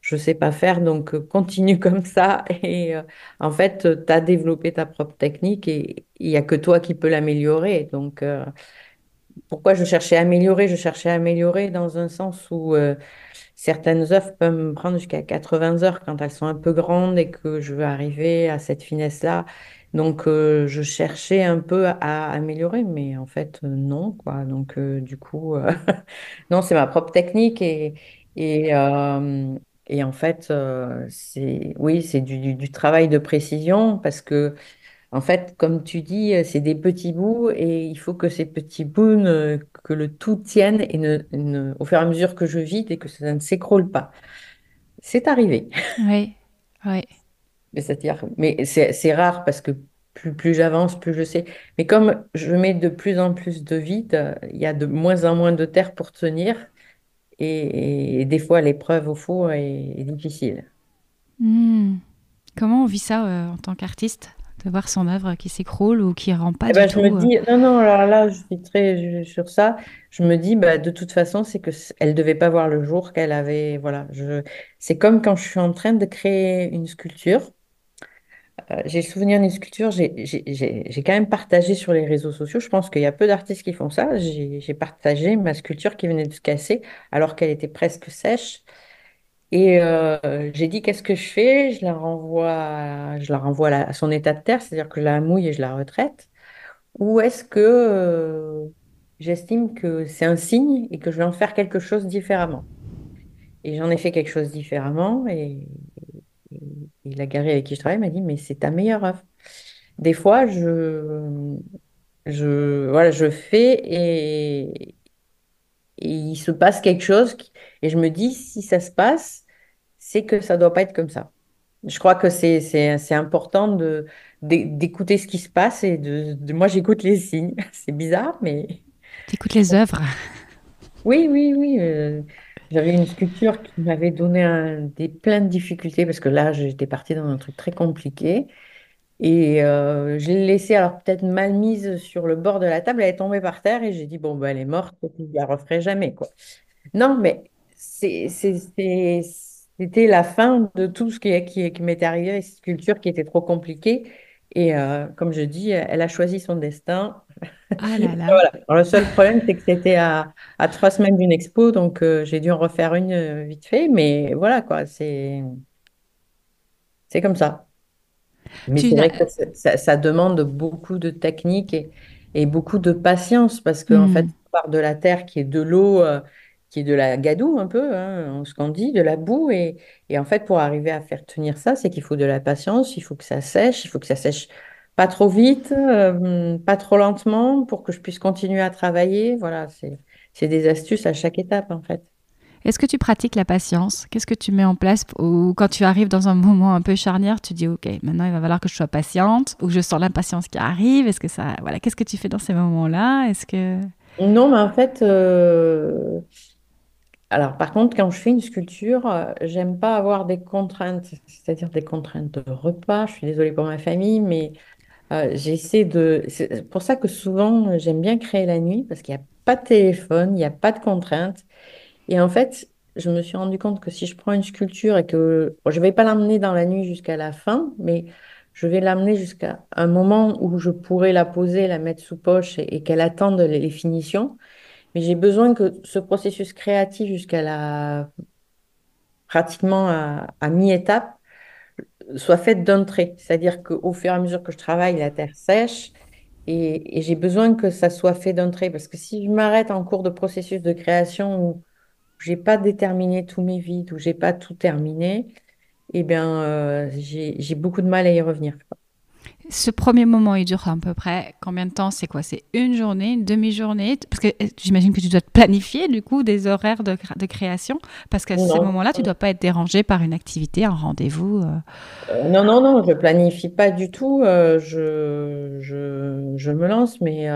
je ne sais pas faire, donc continue comme ça. Et en fait, tu as développé ta propre technique et il n'y a que toi qui peux l'améliorer. Donc, pourquoi je cherchais à améliorer? Je cherchais à améliorer dans un sens où certaines œuvres peuvent me prendre jusqu'à 80 heures quand elles sont un peu grandes et que je veux arriver à cette finesse-là. Donc, je cherchais un peu à améliorer, mais en fait, non, quoi. Donc, du coup, non, c'est ma propre technique et, euh, et en fait, oui, c'est du travail de précision parce que en fait, comme tu dis, c'est des petits bouts et il faut que ces petits bouts, que le tout tienne et au fur et à mesure que je vide et que ça ne s'écroule pas. C'est arrivé. oui, oui. Mais c'est rare parce que plus j'avance, plus je sais. Mais comme je mets de plus en plus de vide, il y a de moins en moins de terre pour tenir et des fois l'épreuve au four est difficile. Hmm. Comment on vit ça en tant qu'artiste, de voir son œuvre qui s'écroule ou qui rend pas Eh du ben, je me tout dis, non, non, alors là, je suis sur ça. Je me dis, bah, de toute façon, c'est que elle devait pas voir le jour qu'elle avait. Voilà, c'est comme quand je suis en train de créer une sculpture. J'ai le souvenir d'une sculpture, j'ai quand même partagé sur les réseaux sociaux. Je pense qu'il y a peu d'artistes qui font ça. J'ai partagé ma sculpture qui venait de se casser alors qu'elle était presque sèche. Et j'ai dit, qu'est-ce que je fais? Je la renvoie à son état de terre, c'est-à-dire que je la mouille et je la retraite. Ou est-ce que j'estime que c'est un signe et que je vais en faire quelque chose différemment? Et j'en ai fait quelque chose différemment. Et, et la galerie avec qui je travaille m'a dit, mais c'est ta meilleure œuvre. Des fois, voilà, je fais et il se passe quelque chose et je me dis, si ça se passe, c'est que ça doit pas être comme ça. Je crois que c'est important d'écouter ce qui se passe et moi, j'écoute les signes. C'est bizarre, mais T'écoutes les œuvres. oui, oui, oui. J'avais une sculpture qui m'avait donné plein de difficultés parce que là, j'étais partie dans un truc très compliqué. Et je l'ai laissée, alors peut-être mal mise sur le bord de la table, elle est tombée par terre et j'ai dit, bon, ben, elle est morte, et puis je la referai jamais, quoi. Non, mais c'était la fin de tout ce qui m'était arrivé avec cette sculpture qui était trop compliquée. Et comme je dis, elle a choisi son destin. Ah là là. Voilà. Alors, le seul problème, c'est que c'était à 3 semaines d'une expo, donc j'ai dû en refaire une vite fait, mais voilà, quoi, c'est comme ça. Mais Tu c'est n'as... vrai que ça demande beaucoup de technique et beaucoup de patience parce qu'en fait, Hmm. on part de la terre qui est de l'eau, qui est de la gadoue un peu, hein, ce qu'on dit, de la boue. Et en fait, pour arriver à faire tenir ça, c'est qu'il faut de la patience, il faut que ça sèche, il faut que ça sèche pas trop vite, pas trop lentement pour que je puisse continuer à travailler. Voilà, c'est des astuces à chaque étape, en fait. Est-ce que tu pratiques la patience? Qu'est-ce que tu mets en place ou quand tu arrives dans un moment un peu charnière, tu dis OK, maintenant il va falloir que je sois patiente ou je sens l'impatience qui arrive. Est-ce que ça, voilà, qu'est-ce que tu fais dans ces moments-là? Est-ce que Non, mais en fait, alors, par contre, quand je fais une sculpture, j'aime pas avoir des contraintes, c'est-à-dire des contraintes de repas. Je suis désolée pour ma famille, mais j'essaie de. C'est pour ça que souvent, j'aime bien créer la nuit parce qu'il n'y a pas de téléphone, il n'y a pas de contraintes. Et en fait, je me suis rendu compte que si je prends une sculpture et que bon, je ne vais pas l'amener dans la nuit jusqu'à la fin, mais je vais l'amener jusqu'à un moment où je pourrais la poser, la mettre sous poche et qu'elle attende les finitions. Mais j'ai besoin que ce processus créatif jusqu'à la pratiquement à mi-étape soit fait d'un trait. C'est-à-dire qu'au fur et à mesure que je travaille, la terre sèche et j'ai besoin que ça soit fait d'un trait. Parce que si je m'arrête en cours de processus de création où j'ai pas déterminé tous mes vides, où j'ai pas tout terminé, eh bien, j'ai beaucoup de mal à y revenir. ce premier moment il dure à peu près combien de temps? C'est quoi? C'est une journée, une demi-journée? Parce que j'imagine que tu dois te planifier du coup des horaires de création parce qu'à ces Non, moments-là, tu dois pas être dérangé par une activité, un rendez-vous. non, non, non, je planifie pas du tout. Je me lance, mais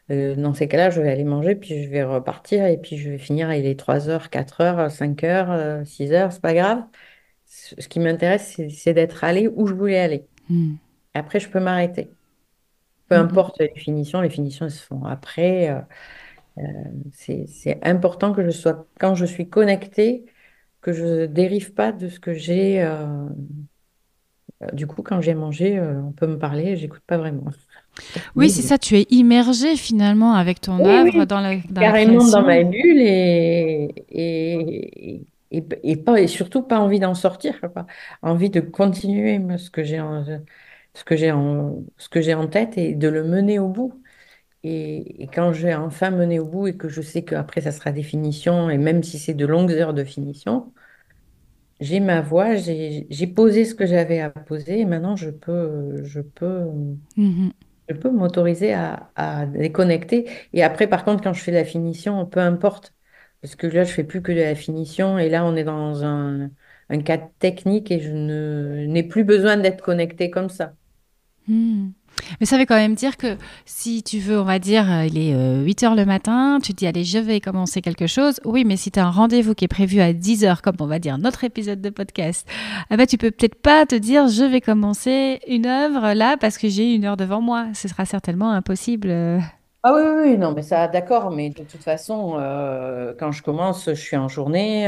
dans ces cas-là, je vais aller manger, puis je vais repartir, et puis je vais finir, il est 3 heures, 4 heures, 5 heures, 6 heures, c'est pas grave. Ce qui m'intéresse, c'est d'être allé où je voulais aller. Hmm. Après, je peux m'arrêter. Peu Mhm. importe les finitions, elles se font après. C'est important que je sois, quand je suis connectée, que je ne dérive pas de ce que j'ai. Du coup, quand j'ai mangé, on peut me parler, j'écoute pas vraiment. Oui, Mais c'est ça, tu es immergé finalement avec ton oui, œuvre oui, dans la carrément dans création. ma bulle et surtout pas envie d'en sortir, quoi. Envie de continuer moi, ce que j'ai en tête et de le mener au bout. Et quand j'ai enfin mené au bout et que je sais qu'après ça sera des finitions, et même si c'est de longues heures de finition, j'ai ma voix, j'ai posé ce que j'avais à poser et maintenant Mhm. je peux m'autoriser à déconnecter. Et après, par contre, quand je fais la finition, peu importe, parce que là, je fais plus que de la finition et là, on est dans un cadre technique et je n'ai plus besoin d'être connecté comme ça. Hmm. Mais ça veut quand même dire que si tu veux, on va dire, il est 8 heures le matin, tu te dis, allez, je vais commencer quelque chose. Oui, mais si tu as un rendez-vous qui est prévu à 10 heures, comme on va dire notre épisode de podcast, ah bah, tu peux peut-être pas te dire, je vais commencer une œuvre là parce que j'ai une heure devant moi. Ce sera certainement impossible. Ah oui, oui, oui, non, mais ça, d'accord, mais de toute façon, quand je commence, je suis en journée,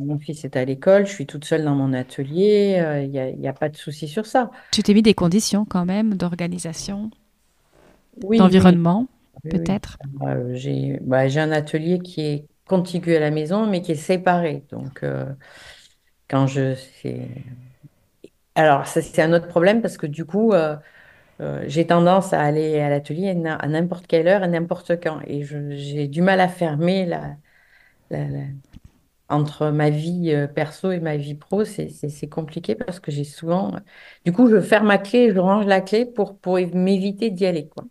mon fils est à l'école, je suis toute seule dans mon atelier, il y a pas de souci sur ça. Tu t'es mis des conditions quand même d'organisation, Oui, oui, d'environnement, oui, oui. peut-être. J'ai un atelier qui est contigu à la maison, mais qui est séparé. Donc, quand je... c'est- Alors, ça, c'est un autre problème parce que du coup, j'ai tendance à aller à l'atelier à n'importe quelle heure et n'importe quand. Et j'ai du mal à fermer la- la- entre ma vie perso et ma vie pro. C'est compliqué parce que j'ai souvent... Du coup, je ferme ma clé, je range la clé pour m'éviter d'y aller, quoi.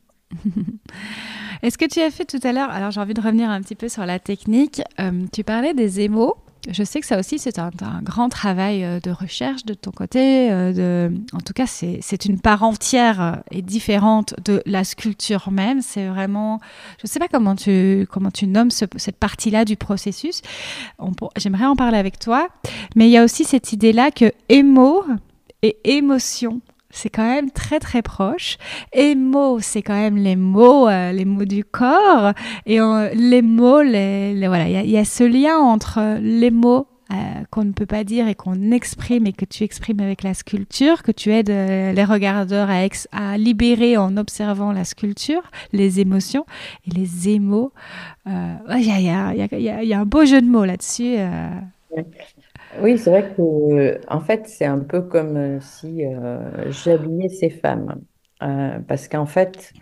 Est-ce que tu as fait tout à l'heure, alors j'ai envie de revenir un petit peu sur la technique, tu parlais des émaux. Je sais que ça aussi, c'est un grand travail de recherche de ton côté. En tout cas, c'est une part entière et différente de la sculpture même. C'est vraiment, je ne sais pas comment tu nommes cette partie-là du processus. J'aimerais en parler avec toi. Mais il y a aussi cette idée-là que émo et émotion, c'est quand même très très proche. Émo, c'est quand même les mots du corps. Et les mots, voilà, il y a ce lien entre les mots qu'on ne peut pas dire et qu'on exprime et que tu exprimes avec la sculpture, que tu aides les regardeurs à libérer en observant la sculpture, les émotions et les émos. Il y a un beau jeu de mots là-dessus. Oui, c'est vrai que, en fait, c'est un peu comme si j'habillais ces femmes. Parce qu'en fait,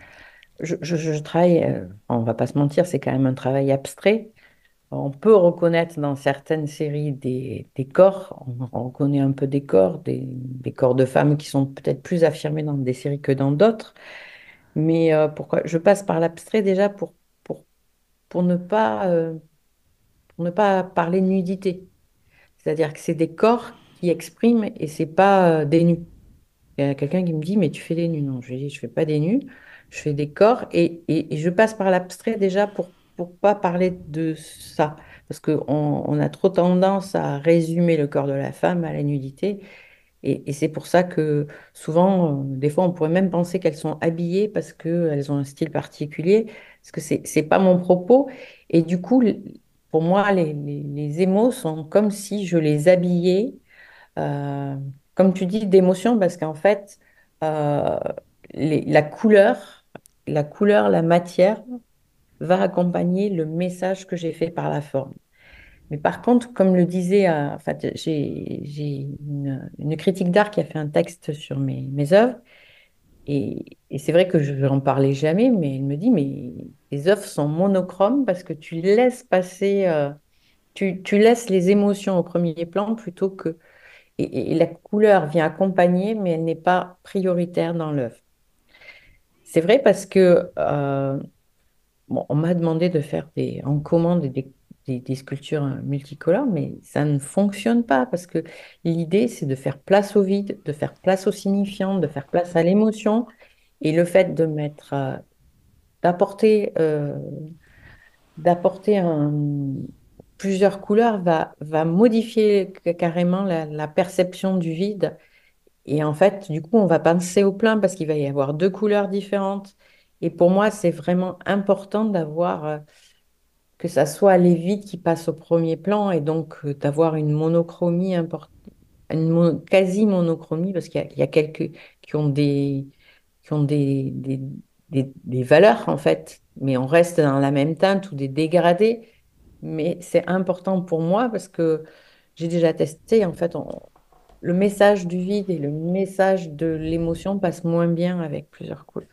je travaille, on va pas se mentir, c'est quand même un travail abstrait. On peut reconnaître dans certaines séries des corps, on reconnaît un peu des corps de femmes qui sont peut-être plus affirmés dans des séries que dans d'autres. Mais pourquoi? Je passe par l'abstrait déjà pour, pour ne pas, euh, pour ne pas parler de nudité. C'est-à-dire que c'est des corps qui expriment et c'est pas des nus. Il y a quelqu'un qui me dit, mais tu fais des nus. Non, je lui dis, je fais pas des nus, je fais des corps et je passe par l'abstrait déjà pour pas parler de ça. Parce qu'on on a trop tendance à résumer le corps de la femme à la nudité. Et c'est pour ça que souvent, des fois, on pourrait même penser qu'elles sont habillées parce qu'elles ont un style particulier. Parce que c'est pas mon propos. Et du coup, pour moi, les émaux sont comme si je les habillais euh, comme tu dis, d'émotion, parce qu'en fait, euh, la la matière va accompagner le message que j'ai fait par la forme. Mais par contre, comme le disait, en fait, j'ai une critique d'art qui a fait un texte sur mes œuvres, et c'est vrai que je n'en parlais jamais, mais elle me dit, mais les œuvres sont monochromes parce que tu laisses passer, tu laisses les émotions au premier plan plutôt que et la couleur vient accompagner, mais elle n'est pas prioritaire dans l'œuvre. C'est vrai parce que bon, on m'a demandé de faire en commande des sculptures multicolores, mais ça ne fonctionne pas parce que l'idée, c'est de faire place au vide, de faire place au signifiant, de faire place à l'émotion. Et le fait de mettre, d'apporter, d'apporter plusieurs couleurs va modifier carrément la perception du vide. Et en fait, du coup, on va penser au plein parce qu'il va y avoir deux couleurs différentes. Et pour moi, c'est vraiment important d'avoir que ça soit les vides qui passent au premier plan et donc d'avoir une monochromie importante, quasi-monochromie parce qu'il y a quelques qui ont qui ont des valeurs en fait, mais on reste dans la même teinte ou des dégradés. Mais c'est important pour moi parce que j'ai déjà testé, en fait, le message du vide et le message de l'émotion passent moins bien avec plusieurs couleurs.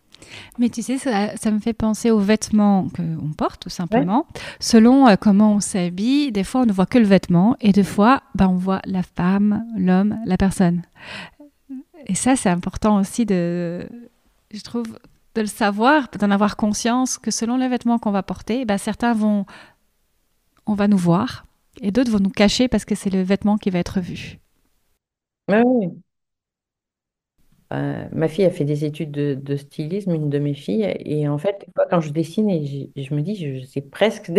Mais tu sais, ça me fait penser aux vêtements qu'on porte, tout Ouais. simplement. Selon comment on s'habille, des fois on ne voit que le vêtement et des fois on voit la femme, l'homme, la personne. Et ça, c'est important aussi je trouve, de le savoir, d'en avoir conscience que selon les vêtements qu'on va porter, certains on va nous voir et d'autres vont nous cacher parce que c'est le vêtement qui va être vu. Ouais, ouais. Ma fille a fait des études de stylisme, une de mes filles, et en fait, des fois, quand je dessine, je me dis, c'est presque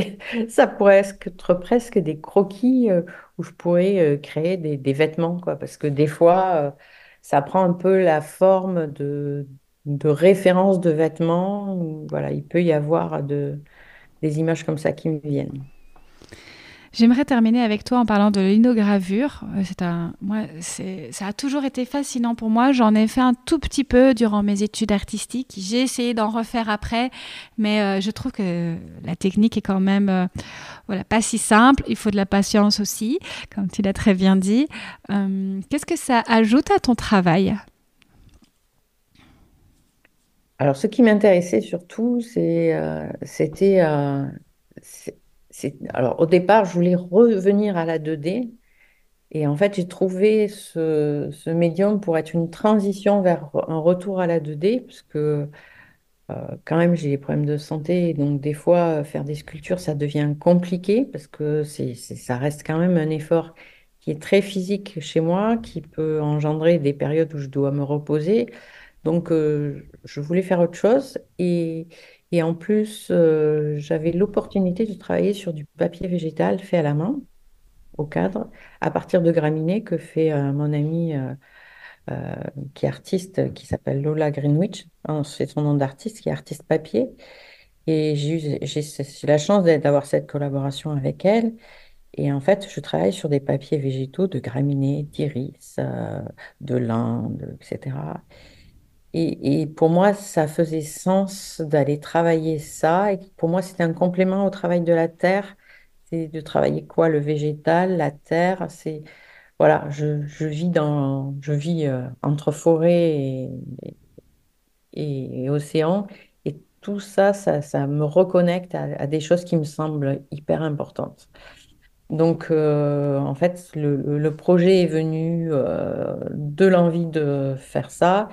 ça pourrait être presque des croquis où je pourrais créer des vêtements, quoi, parce que des fois, ça prend un peu la forme de références de vêtements. Voilà, il peut y avoir des images comme ça qui me viennent. J'aimerais terminer avec toi en parlant de l'inogravure. Ça a toujours été fascinant pour moi. J'en ai fait un tout petit peu durant mes études artistiques. J'ai essayé d'en refaire après, mais je trouve que la technique est quand même voilà, pas si simple. Il faut de la patience aussi, comme tu l'as très bien dit. Qu'est-ce que ça ajoute à ton travail? Alors, ce qui m'intéressait surtout, c'était, alors au départ, je voulais revenir à la 2D. Et en fait, j'ai trouvé ce médium pour être une transition vers un retour à la 2D, parce que quand même, j'ai des problèmes de santé. Et donc, des fois, faire des sculptures, ça devient compliqué, parce que ça reste quand même un effort qui est très physique chez moi, qui peut engendrer des périodes où je dois me reposer. Donc, je voulais faire autre chose. Et en plus, j'avais l'opportunité de travailler sur du papier végétal fait à la main, au cadre, à partir de graminées que fait mon ami euh, qui est artiste, qui s'appelle Lola Greenwich. Hein, c'est son nom d'artiste, qui est artiste papier. Et j'ai la chance d'avoir cette collaboration avec elle. Et en fait, je travaille sur des papiers végétaux de graminées, d'iris, de lin, etc. Et pour moi, ça faisait sens d'aller travailler ça. Et pour moi, c'était un complément au travail de la terre. C'est de travailler quoi? Le végétal, la terre. Voilà, je vis entre forêt et océan. Et tout ça, ça me reconnecte à des choses qui me semblent hyper importantes. Donc, en fait, le projet est venu de l'envie de faire ça.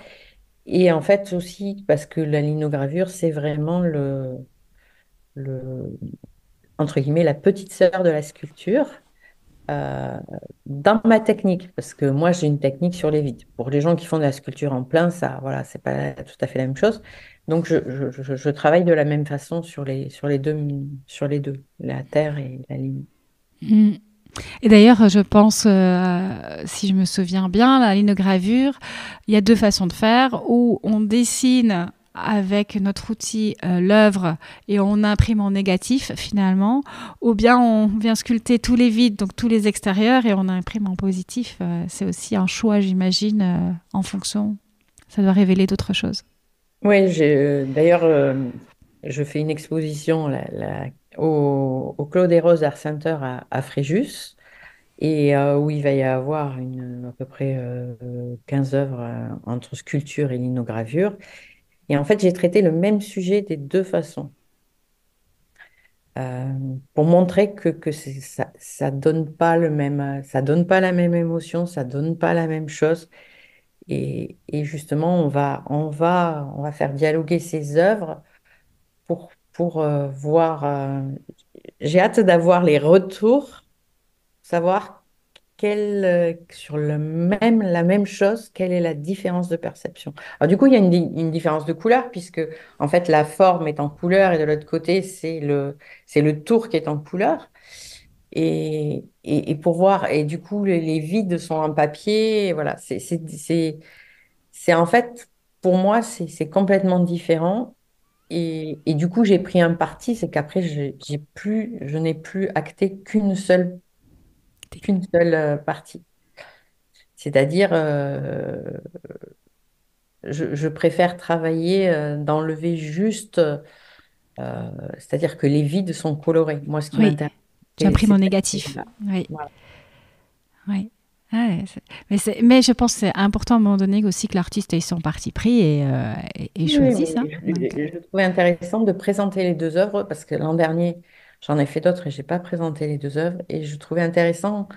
Et en fait aussi parce que la linogravure, c'est vraiment le, entre guillemets, la petite sœur de la sculpture euh, dans ma technique. Parce que moi, j'ai une technique sur les vides. Pour les gens qui font de la sculpture en plein, ça, voilà, c'est pas tout à fait la même chose. Donc, je travaille de la même façon sur les deux, la terre et la ligne. Mm. Et d'ailleurs, je pense, si je me souviens bien, la linogravure, il y a deux façons de faire, où on dessine avec notre outil l'œuvre et on imprime en négatif finalement, ou bien on vient sculpter tous les vides, donc tous les extérieurs, et on imprime en positif. C'est aussi un choix, j'imagine, en fonction. Ça doit révéler d'autres choses. Oui, d'ailleurs, je fais une exposition au Claude et Rose Art Center à Fréjus, et où il va y avoir à peu près 15 œuvres entre sculpture et linogravure. Et en fait, j'ai traité le même sujet des deux façons, euh, pour montrer que ça donne pas ça donne pas la même émotion, ça donne pas la même chose. Et justement, on va faire dialoguer ces œuvres pour voir. J'ai hâte d'avoir les retours, savoir sur la même chose, quelle est la différence de perception. Alors du coup, il y a une différence de couleur, puisque en fait, la forme est en couleur et de l'autre côté, c'est le tour qui est en couleur. Et pour voir, et du coup, les vides sont en papier. Et voilà, c'est en fait, pour moi, c'est complètement différent. Et du coup, j'ai pris un parti, c'est qu'après, je n'ai plus acté qu'une seule partie. C'est-à-dire, je préfère travailler d'enlever juste, c'est-à-dire que les vides sont colorés. Moi, ce qui Oui, m'intéresse, j'imprime c'est en cette négatif. chose-là. Oui, Voilà. oui. Ah ouais, mais je pense que c'est important à un moment donné aussi que l'artiste ait son parti pris et Oui, choisisse. Hein. mais Donc, je trouvais intéressant de présenter les deux œuvres parce que l'an dernier, j'en ai fait d'autres et j'ai pas présenté les deux œuvres. Et je trouvais intéressant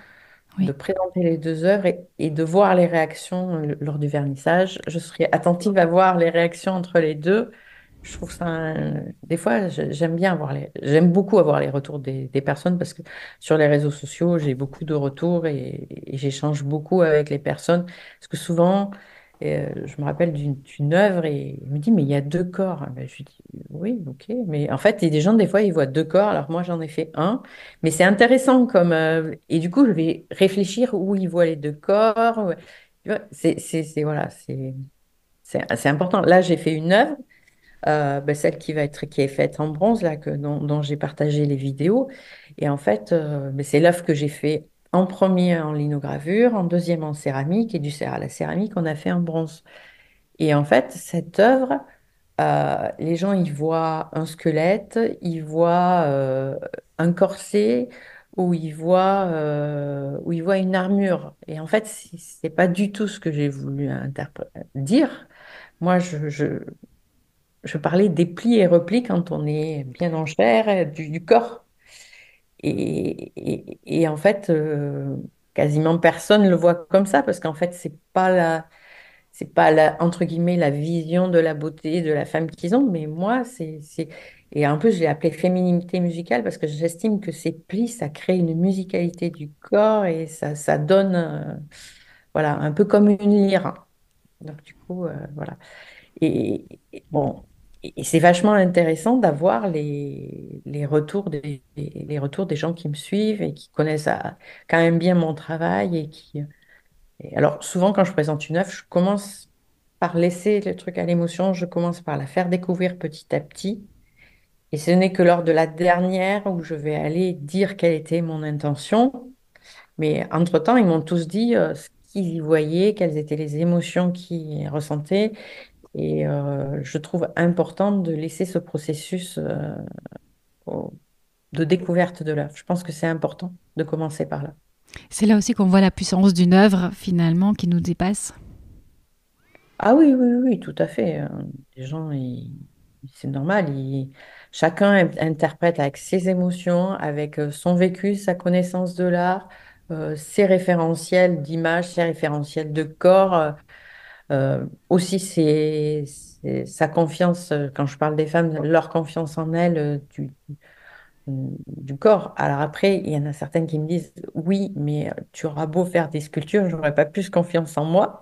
de oui. présenter les deux œuvres et de voir les réactions lors du vernissage. Je serai attentive à voir les réactions entre les deux. Je trouve ça, des fois, j'aime beaucoup avoir les retours des personnes parce que sur les réseaux sociaux, j'ai beaucoup de retours et j'échange beaucoup avec les personnes. Parce que souvent, je me rappelle d'une œuvre et il me dit, mais il y a deux corps. Ben, je lui dis, oui, ok. Mais en fait, il y a des gens, des fois, ils voient deux corps. Alors moi, j'en ai fait un. Mais c'est intéressant comme. Et du coup, je vais réfléchir où ils voient les deux corps. Tu vois, voilà, c'est important. Là, j'ai fait une œuvre, celle qui est faite en bronze, là, dont j'ai partagé les vidéos. Et en fait, c'est l'œuvre que j'ai fait en premier en linogravure, en deuxième en céramique, et à la céramique, on a fait en bronze. Et en fait, cette œuvre, les gens, ils voient un squelette, ils voient un corset ou ils voient une armure. Et en fait, c'est pas du tout ce que j'ai voulu dire. Moi, je parlais des plis et replis quand on est bien en chair du corps. Et en fait, quasiment personne le voit comme ça parce qu'en fait, c'est pas entre guillemets la vision de la beauté de la femme qu'ils ont, mais moi, et en plus, je l'ai appelé féminité musicale parce que j'estime que ces plis, ça crée une musicalité du corps et ça donne, voilà, un peu comme une lyre. Donc, du coup, voilà. Bon, et c'est vachement intéressant d'avoir les retours des gens qui me suivent et qui connaissent quand même bien mon travail alors, souvent, quand je présente une œuvre, je commence par laisser le truc à l'émotion, je commence par la faire découvrir petit à petit. Et ce n'est que lors de la dernière où je vais aller dire quelle était mon intention. Mais entre-temps, ils m'ont tous dit ce qu'ils y voyaient, quelles étaient les émotions qu'ils ressentaient. Et je trouve important de laisser ce processus au- de découverte de l'œuvre. Je pense que c'est important de commencer par là. C'est là aussi qu'on voit la puissance d'une œuvre, finalement, qui nous dépasse. Ah oui, oui, oui, tout à fait. Les gens, c'est normal. Chacun interprète avec ses émotions, avec son vécu, sa connaissance de l'art, ses référentiels d'image, ses référentiels de corps, aussi sa confiance, quand je parle des femmes, leur confiance en elles, du corps. Alors après, il y en a certaines qui me disent, oui, mais tu auras beau faire des sculptures, j'aurais pas plus confiance en moi.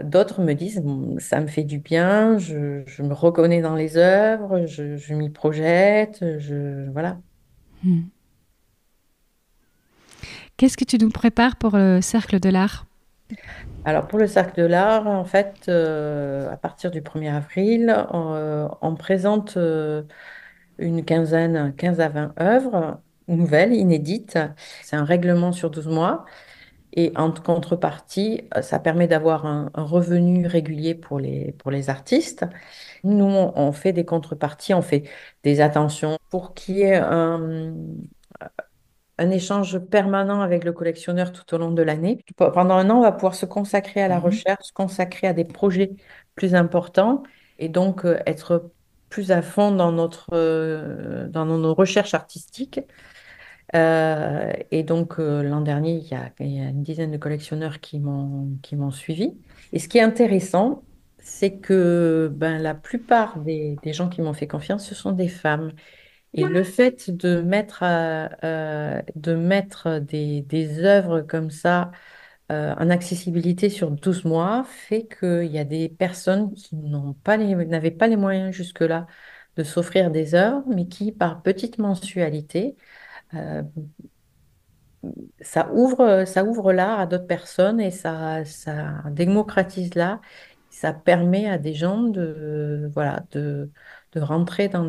D'autres me disent, bon, ça me fait du bien, je me reconnais dans les œuvres, je m'y projette, voilà. Hmm. Qu'est-ce que tu nous prépares pour le cercle de l'art? Alors pour le Cercle de l'Art, en fait, à partir du 1er avril, on présente une quinzaine, 15 à 20 œuvres nouvelles, inédites. C'est un règlement sur 12 mois. Et en contrepartie, ça permet d'avoir un revenu régulier pour les artistes. Nous, on fait des contreparties, on fait des attentions pour qu'il y ait un échange permanent avec le collectionneur tout au long de l'année. Pendant un an, on va pouvoir se consacrer à la Mhm. recherche, se consacrer à des projets plus importants et donc être plus à fond dans nos recherches artistiques. Et donc, l'an dernier, il y a une dizaine de collectionneurs qui m'ont suivi. Et ce qui est intéressant, c'est que la plupart des gens qui m'ont fait confiance, ce sont des femmes. Et le fait de mettre des œuvres comme ça en accessibilité sur 12 mois fait qu'il y a des personnes qui n'avaient pas les moyens jusque-là de s'offrir des œuvres, mais qui, par petite mensualité, euh, ça ouvre l'art à d'autres personnes et ça démocratise l'art. Ça permet à des gens voilà, de rentrer dans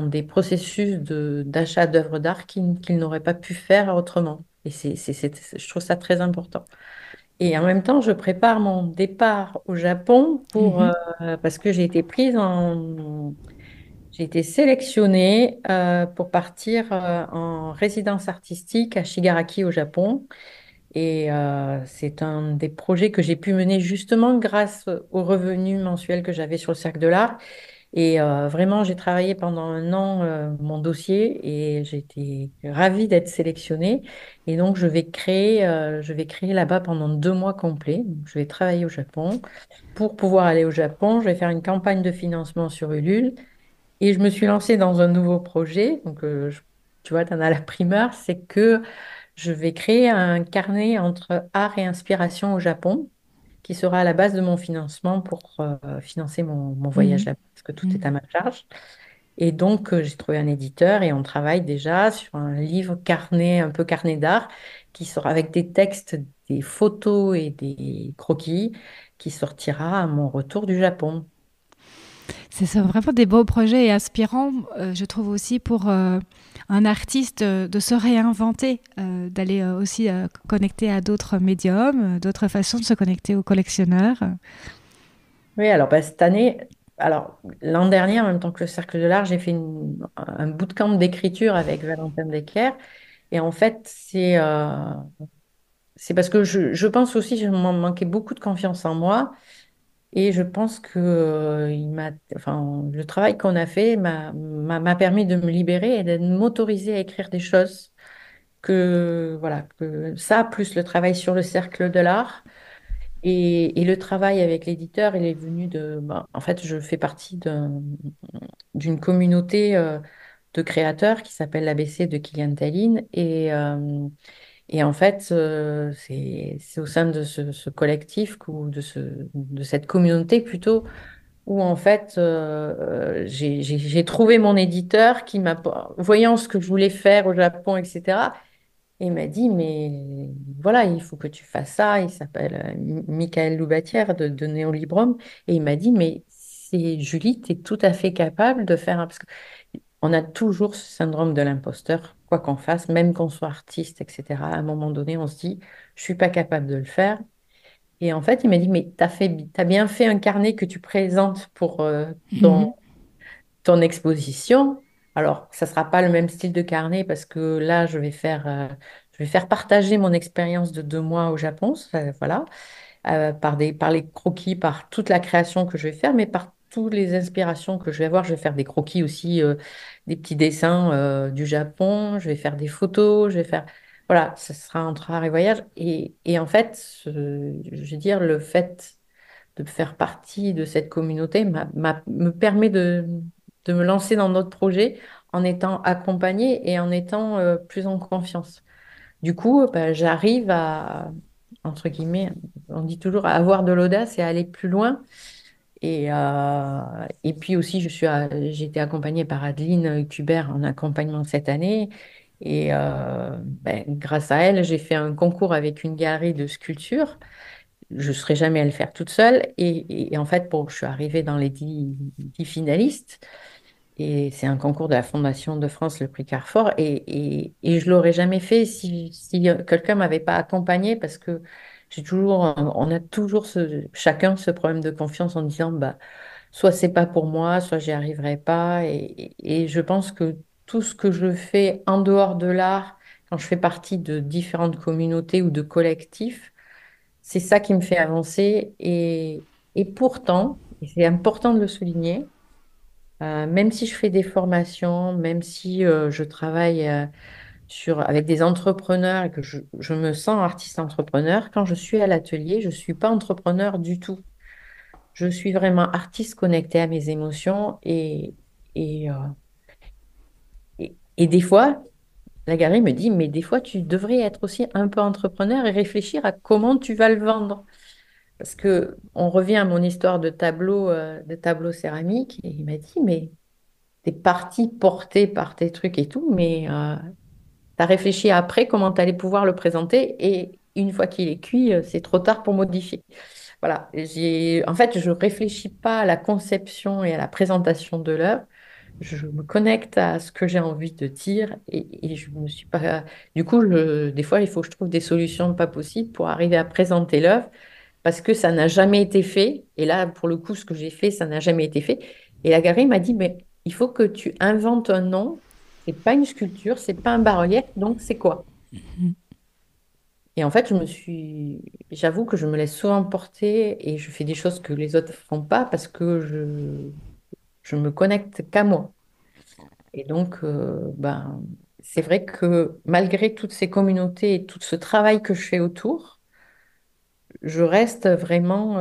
des processus d'achat d'œuvres d'art qu'ils n'auraient pas pu faire autrement. Et je trouve ça très important. Et en même temps, je prépare mon départ au Japon Mhm. parce que j'ai été sélectionnée pour partir en résidence artistique à Shigaraki au Japon. Et c'est un des projets que j'ai pu mener justement grâce aux revenus mensuels que j'avais sur le Cercle de l'Art. Et vraiment, j'ai travaillé pendant un an mon dossier et j'ai été ravie d'être sélectionnée. Et donc, je vais créer là-bas pendant 2 mois complets. Donc, je vais travailler au Japon. Pour pouvoir aller au Japon, je vais faire une campagne de financement sur Ulule. Et je me suis lancée dans un nouveau projet. Donc, tu vois, tu en as la primeur, c'est que je vais créer un carnet entre art et inspiration au Japon qui sera à la base de mon financement pour financer mon voyage Mhm. là-bas, parce que tout est Mhm. à ma charge. Et donc, j'ai trouvé un éditeur et on travaille déjà sur un livre carnet, un peu carnet d'art, qui sort avec des textes, des photos et des croquis, qui sortira à mon retour du Japon. C'est vraiment des beaux projets et inspirants, je trouve aussi pour un artiste de se réinventer, d'aller aussi connecter à d'autres médiums, d'autres façons de se connecter aux collectionneurs. Oui, alors bah, cette année, alors l'an dernier, en même temps que le Cercle de l'Art, j'ai fait un bootcamp d'écriture avec Valentin Decker. Et en fait, c'est parce que je pense aussi que je m'en manquais beaucoup de confiance en moi. Et je pense que enfin, le travail qu'on a fait m'a permis de me libérer et de m'autoriser à écrire des choses voilà, que ça, plus le travail sur le cercle de l'art et le travail avec l'éditeur, il est venu en fait, je fais partie d'une communauté de créateurs qui s'appelle l'ABC de Kylian Tallinn et en fait, c'est au sein de ce collectif ou de cette communauté plutôt où en fait j'ai trouvé mon éditeur qui m'a, voyant ce que je voulais faire au Japon, etc. Et il m'a dit, mais voilà, il faut que tu fasses ça. Il s'appelle Michael Loubatière de Néolibrum. Et il m'a dit, mais c'est Julie, tu es tout à fait capable de faire Parce qu'on a toujours ce syndrome de l'imposteur, quoi qu'on fasse, même qu'on soit artiste, etc. À un moment donné, on se dit, je suis pas capable de le faire. Et en fait, il m'a dit, mais t'as bien fait un carnet que tu présentes pour Mhm. ton exposition. Alors, ça sera pas le même style de carnet parce que là, je vais faire partager mon expérience de 2 mois au Japon, voilà, par les croquis, par toute la création que je vais faire, mais par toutes les inspirations que je vais avoir. Je vais faire des croquis aussi, des petits dessins du Japon, je vais faire des photos, je vais faire... Voilà, ce sera entre art et voyage. Et en fait, je veux dire, le fait de faire partie de cette communauté me permet de me lancer dans d'autres projets en étant accompagnée et en étant plus en confiance. Du coup, bah, j'arrive entre guillemets, on dit toujours, à avoir de l'audace et à aller plus loin. Et puis aussi, j'ai été accompagnée par Adeline Kubert en accompagnement cette année. Et ben, grâce à elle, j'ai fait un concours avec une galerie de sculpture. Je ne serais jamais à le faire toute seule. Et en fait, bon, je suis arrivée dans les 10 finalistes. Et c'est un concours de la Fondation de France, le prix Carrefour. Et je ne l'aurais jamais fait si quelqu'un ne m'avait pas accompagnée parce que on a toujours chacun ce problème de confiance en disant, bah, soit c'est pas pour moi, soit j'y arriverai pas. Et je pense que tout ce que je fais en dehors de l'art, quand je fais partie de différentes communautés ou de collectifs, c'est ça qui me fait avancer. Et pourtant, et c'est important de le souligner, même si je fais des formations, même si je travaille avec des entrepreneurs et que je me sens artiste entrepreneur, quand je suis à l'atelier, je ne suis pas entrepreneur du tout. Je suis vraiment artiste connecté à mes émotions et, et des fois, la galerie me dit, mais des fois, tu devrais être aussi un peu entrepreneur et réfléchir à comment tu vas le vendre. Parce que on revient à mon histoire de tableau céramique et il m'a dit, mais t'es parti porté par tes trucs et tout, mais t'as réfléchi après comment tu allais pouvoir le présenter et une fois qu'il est cuit, c'est trop tard pour modifier. Voilà, en fait, je réfléchis pas à la conception et à la présentation de l'œuvre. Je me connecte à ce que j'ai envie de dire et je me suis pas. Du coup, des fois, il faut que je trouve des solutions pas possibles pour arriver à présenter l'œuvre parce que ça n'a jamais été fait. Et là, pour le coup, ce que j'ai fait, ça n'a jamais été fait. Et la galerie m'a dit, mais il faut que tu inventes un nom. C'est pas une sculpture, c'est pas un bas-relief, donc c'est quoi? Et en fait, j'avoue que je me laisse souvent porter et je fais des choses que les autres font pas parce que je me connecte qu'à moi. Et donc, ben, c'est vrai que malgré toutes ces communautés et tout ce travail que je fais autour, je reste vraiment,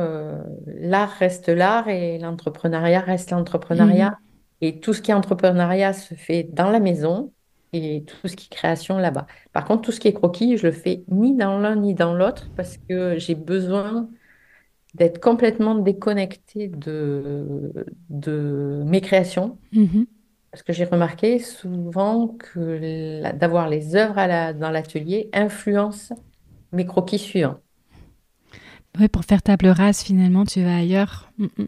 l'art reste l'art et l'entrepreneuriat reste Mhm. l'entrepreneuriat. Et tout ce qui est entrepreneuriat se fait dans la maison et tout ce qui est création là-bas. Par contre, tout ce qui est croquis, je le fais ni dans l'un ni dans l'autre parce que j'ai besoin d'être complètement déconnectée de mes créations. Mhm. Parce que j'ai remarqué souvent que d'avoir les œuvres dans l'atelier influence mes croquis suivants. Oui, pour faire table rase, finalement, tu vas ailleurs. Mm, mm.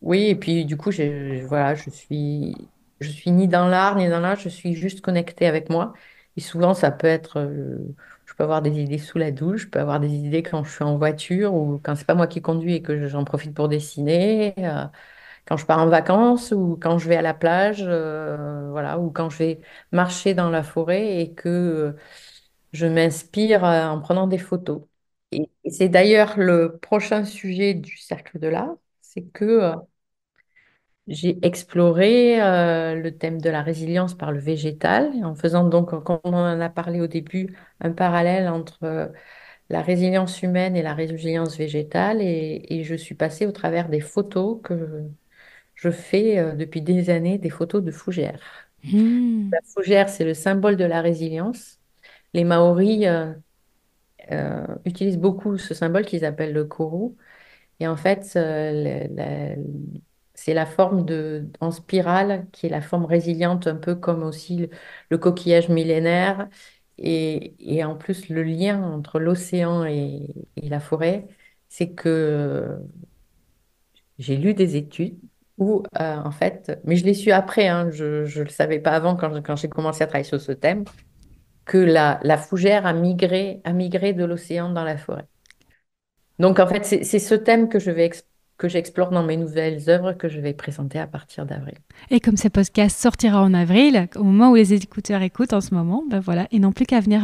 Oui, et puis du coup, voilà, je suis ni dans l'art ni dans l'art, je suis juste connectée avec moi. Et souvent, ça peut être, je peux avoir des idées sous la douche, je peux avoir des idées quand je suis en voiture ou quand c'est pas moi qui conduis et que j'en profite pour dessiner, quand je pars en vacances ou quand je vais à la plage, voilà, ou quand je vais marcher dans la forêt et que je m'inspire en prenant des photos. Et c'est d'ailleurs le prochain sujet du Cercle de l'Art, c'est que j'ai exploré le thème de la résilience par le végétal, en faisant donc, comme on en a parlé au début, un parallèle entre la résilience humaine et la résilience végétale. Et je suis passée au travers des photos que je fais depuis des années, des photos de fougères. Mm. La fougère, c'est le symbole de la résilience. Les Maoris utilisent beaucoup ce symbole qu'ils appellent le kourou. Et en fait, c'est la forme en spirale qui est la forme résiliente, un peu comme aussi le coquillage millénaire. Et en plus, le lien entre l'océan et la forêt, c'est que j'ai lu des études où, en fait, mais je l'ai su après, hein, je ne le savais pas avant quand j'ai commencé à travailler sur ce thème, que la fougère a migré de l'océan dans la forêt. Donc, en fait, c'est ce thème que j'explore dans mes nouvelles œuvres que je vais présenter à partir d'avril. Et comme ce podcast sortira en avril, au moment où les écouteurs écoutent en ce moment, ben voilà, ils n'ont plus qu'à venir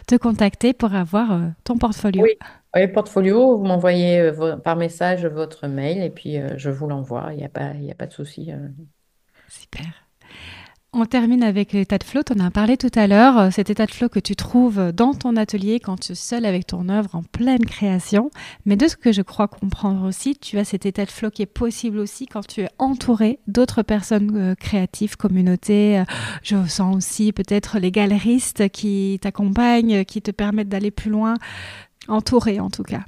te contacter pour avoir ton portfolio. Oui. Oui, portfolio, vous m'envoyez par message votre mail et puis je vous l'envoie. Il y a pas de souci. Super. On termine avec l'état de flow. Tu en as parlé tout à l'heure, cet état de flow que tu trouves dans ton atelier quand tu es seul avec ton œuvre en pleine création. Mais de ce que je crois comprendre aussi, tu as cet état de flow qui est possible aussi quand tu es entouré d'autres personnes créatives, communautés. Je sens aussi peut-être les galeristes qui t'accompagnent, qui te permettent d'aller plus loin, entouré en tout cas.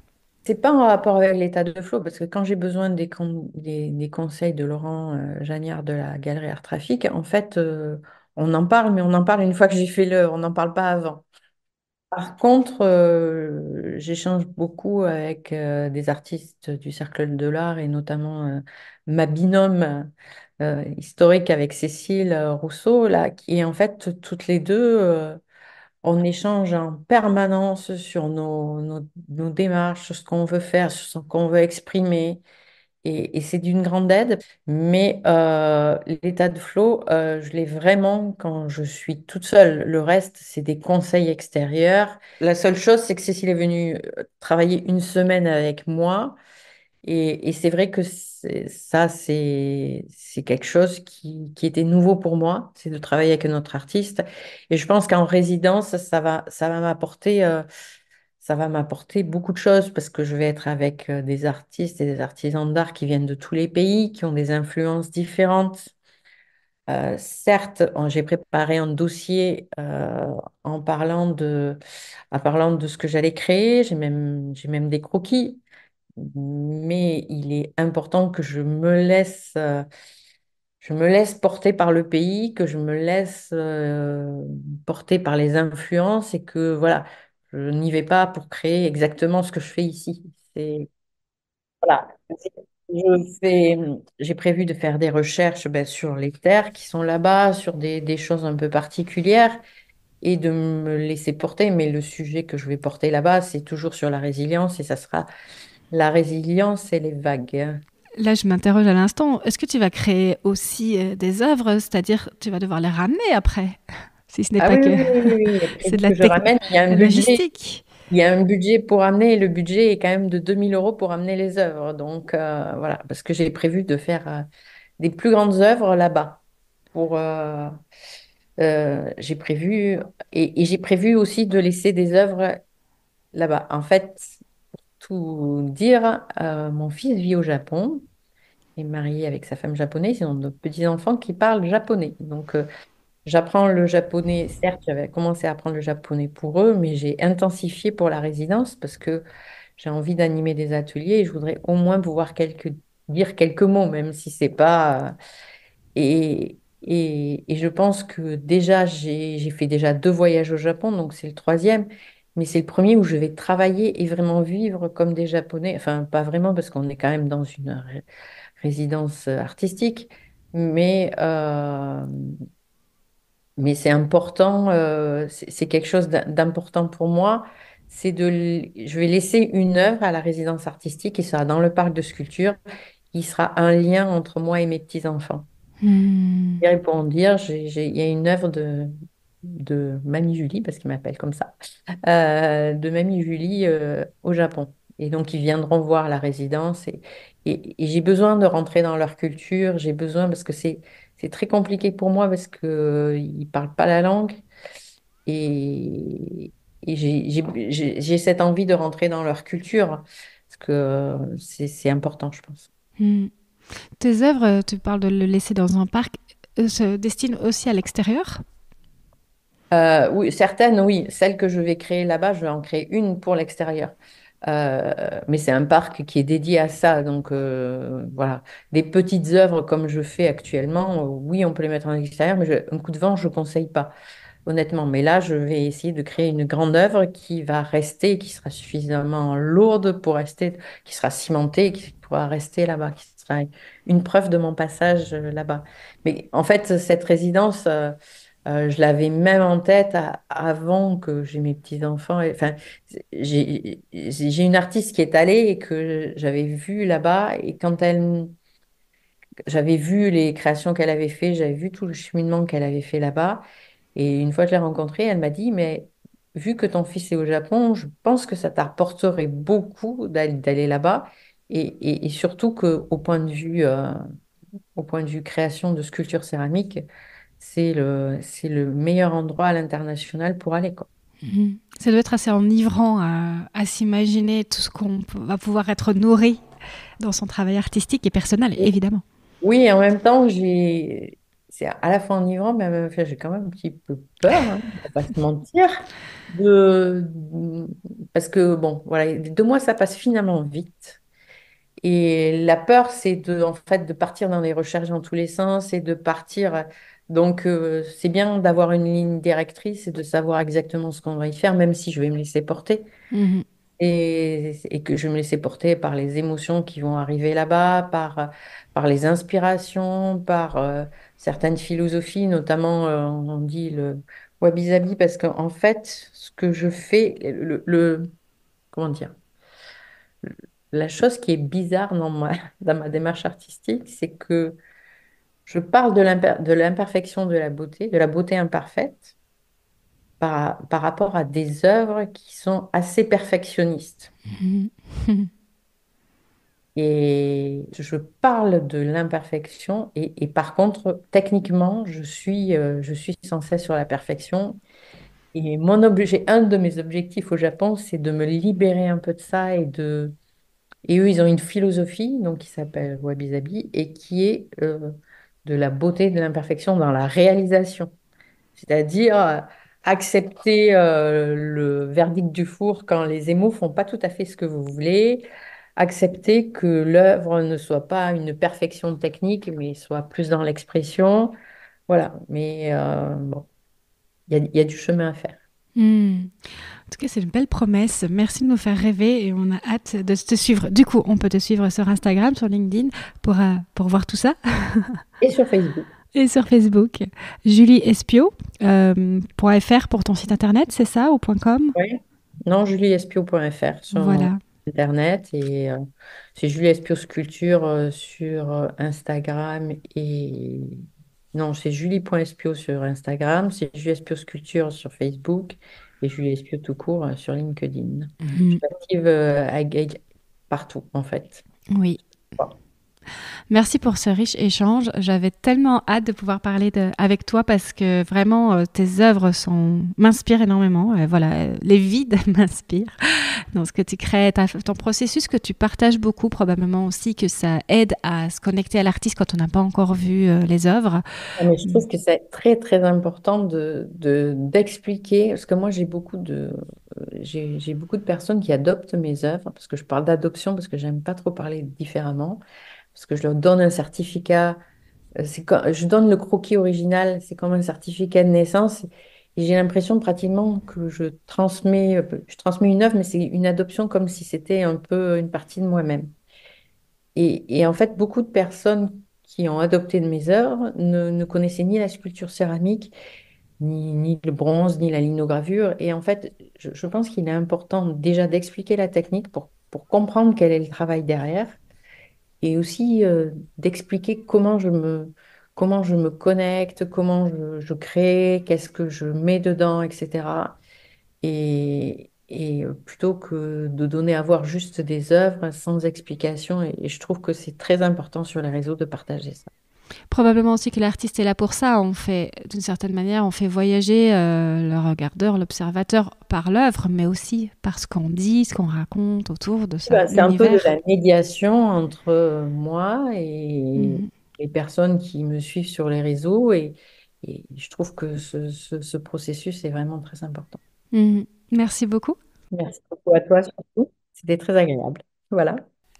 C'est pas en rapport avec l'état de flow, parce que quand j'ai besoin des conseils de Laurent Jagnard de la Galerie Art Trafic, en fait, on en parle, mais on en parle une fois que j'ai fait l'œuvre, on n'en parle pas avant. Par contre, j'échange beaucoup avec des artistes du Cercle de l'Art et notamment ma binôme historique avec Cécile Rousseau, là, qui est en fait toutes les deux. On échange en permanence sur nos démarches, sur ce qu'on veut faire, sur ce qu'on veut exprimer. Et c'est d'une grande aide. Mais l'état de flow, je l'ai vraiment quand je suis toute seule. Le reste, c'est des conseils extérieurs. La seule chose, c'est que Cécile est venue travailler une semaine avec moi. Et c'est vrai que c'est quelque chose qui était nouveau pour moi, c'est de travailler avec un autre artiste. Et je pense qu'en résidence, ça va m'apporter beaucoup de choses parce que je vais être avec des artistes et des artisans d'art qui viennent de tous les pays, qui ont des influences différentes. Certes, j'ai préparé un dossier en parlant de ce que j'allais créer. J'ai même des croquis, mais il est important que je me laisse porter par le pays, que je me laisse porter par les influences et que voilà, je n'y vais pas pour créer exactement ce que je fais ici. Voilà. J'ai prévu de faire des recherches ben, sur les terres qui sont là-bas, sur des choses un peu particulières et de me laisser porter. Mais le sujet que je vais porter là-bas, c'est toujours sur la résilience et ça sera la résilience et les vagues. Là, je m'interroge à l'instant. Est-ce que tu vas créer aussi des œuvres, c'est-à-dire tu vas devoir les ramener après, si ce n'est Ah pas oui, que oui, oui, oui, oui, il est c'est de prévu la que je ramène. logistique. Il y a un budget pour amener et le budget est quand même de 2 000 € pour amener les œuvres. Donc voilà, parce que j'ai prévu de faire des plus grandes œuvres là-bas. Pour, j'ai prévu et j'ai prévu aussi de laisser des œuvres là-bas. En fait, tout dire, mon fils vit au Japon, est marié avec sa femme japonaise, ils ont de petits-enfants qui parlent japonais. Donc j'apprends le japonais. Certes, j'avais commencé à apprendre le japonais pour eux, mais j'ai intensifié pour la résidence parce que j'ai envie d'animer des ateliers et je voudrais au moins pouvoir dire quelques mots, même si c'est pas. Et je pense que déjà, j'ai fait déjà 2 voyages au Japon, donc c'est le troisième, mais c'est le premier où je vais travailler et vraiment vivre comme des Japonais. Enfin, pas vraiment, parce qu'on est quand même dans une résidence artistique, mais, euh, mais c'est important, c'est quelque chose d'important pour moi. Je vais laisser une œuvre à la résidence artistique qui sera dans le parc de sculpture, qui sera un lien entre moi et mes petits-enfants. Hmm. Et pour en dire, il y a une œuvre de Mamie Julie, parce qu'ils m'appellent comme ça, de Mamie Julie au Japon. Et donc, ils viendront voir la résidence et j'ai besoin de rentrer dans leur culture. J'ai besoin, parce que c'est très compliqué pour moi, parce qu'ils ne parlent pas la langue. Et, et j'ai cette envie de rentrer dans leur culture, parce que c'est important, je pense. Hmm. Tes œuvres, tu parles de le laisser dans un parc, se destinent aussi à l'extérieur? Oui, certaines, oui. Celles que je vais créer là-bas, je vais en créer une pour l'extérieur. Mais c'est un parc qui est dédié à ça. Donc, voilà. Des petites œuvres comme je fais actuellement, oui, on peut les mettre en extérieur, mais un coup de vent, je ne conseille pas, honnêtement. Mais là, je vais essayer de créer une grande œuvre qui va rester, qui sera suffisamment lourde pour rester, qui sera cimentée, qui pourra rester là-bas, qui sera une preuve de mon passage là-bas. Mais en fait, cette résidence, je l'avais même en tête avant que j'ai mes petits-enfants. Enfin, j'ai une artiste qui est allée et que j'avais vue là-bas. Et j'avais vu les créations qu'elle avait fait, j'avais vu tout le cheminement qu'elle avait fait là-bas. Et une fois que je l'ai rencontrée, elle m'a dit, mais vu que ton fils est au Japon, je pense que ça t'apporterait beaucoup d'aller là-bas. Et surtout qu'au point de vue, au point de vue création de sculpture céramique, c'est le meilleur endroit à l'international pour aller, quoi. Mhm. Ça doit être assez enivrant à s'imaginer tout ce va pouvoir être nourri dans son travail artistique et personnel, évidemment. Oui, et en même temps, c'est à la fois enivrant, mais en même temps, j'ai quand même un petit peu peur, hein, on va pas se mentir, de... parce que, bon, voilà, les 2 mois, ça passe finalement vite. Et la peur, c'est en fait, de partir dans des recherches dans tous les sens et de partir. Donc, c'est bien d'avoir une ligne directrice et de savoir exactement ce qu'on va y faire, même si je vais me laisser porter. Mhm. Et que je vais me laisser porter par les émotions qui vont arriver là-bas, par les inspirations, par certaines philosophies, notamment, on dit le wabi-sabi, parce qu'en fait, ce que je fais, comment dire, la chose qui est bizarre dans ma démarche artistique, c'est que je parle de l'imperfection de la beauté imparfaite, par rapport à des œuvres qui sont assez perfectionnistes. Mhm. Et je parle de l'imperfection et par contre, techniquement, je suis sans cesse sur la perfection. Et un de mes objectifs au Japon, c'est de me libérer un peu de ça et eux, ils ont une philosophie donc, qui s'appelle Wabi-Sabi et qui est de la beauté et de l'imperfection dans la réalisation. C'est-à-dire accepter le verdict du four quand les émaux font pas tout à fait ce que vous voulez, accepter que l'œuvre ne soit pas une perfection technique, mais soit plus dans l'expression. Voilà, mais bon, il y a du chemin à faire. Hmm. En tout cas, c'est une belle promesse. Merci de nous faire rêver et on a hâte de te suivre. Du coup, on peut te suivre sur Instagram, sur LinkedIn pour voir tout ça. Et sur Facebook. Et sur Facebook, Julie Espio, .fr pour ton site internet, c'est ça, ou .com? Oui. Non, juliespio.fr sur Voilà. Internet et c'est Julie Espio Sculpture sur Instagram et non, c'est julie.espio sur Instagram, c'est Julie Espio Sculpture sur Facebook et Julie Espio tout court sur LinkedIn. Je Mhm. suis active partout en fait. Oui. Merci pour ce riche échange. J'avais tellement hâte de pouvoir parler avec toi parce que vraiment, tes œuvres m'inspirent énormément. Voilà, les vides m'inspirent dans ce que tu crées, ton processus que tu partages beaucoup, probablement aussi que ça aide à se connecter à l'artiste quand on n'a pas encore vu les œuvres. Ah, mais je trouve que c'est très très important d'expliquer, parce que moi j'ai beaucoup de personnes qui adoptent mes œuvres, parce que je parle d'adoption, parce que j'aime pas trop parler différemment, parce que je leur donne un certificat je donne le croquis original, c'est comme un certificat de naissance. Et j'ai l'impression pratiquement que je transmets une œuvre, mais c'est une adoption comme si c'était un peu une partie de moi-même. Et en fait, beaucoup de personnes qui ont adopté de mes œuvres ne connaissaient ni la sculpture céramique, ni le bronze, ni la linogravure. Et en fait, je pense qu'il est important déjà d'expliquer la technique pour comprendre quel est le travail derrière et aussi d'expliquer comment je me connecte, comment je crée, qu'est-ce que je mets dedans, etc. Et plutôt que de donner à voir juste des œuvres sans explication, et je trouve que c'est très important sur les réseaux de partager ça. Probablement aussi que l'artiste est là pour ça. On fait, d'une certaine manière, on fait voyager le regardeur, l'observateur par l'œuvre, mais aussi par ce qu'on dit, ce qu'on raconte autour de ça, C'est un peu de l'univers. la médiation entre moi et Mhm. les personnes qui me suivent sur les réseaux, et je trouve que ce processus est vraiment très important. Mhm. Merci beaucoup. Merci beaucoup à toi surtout. C'était très agréable. Voilà,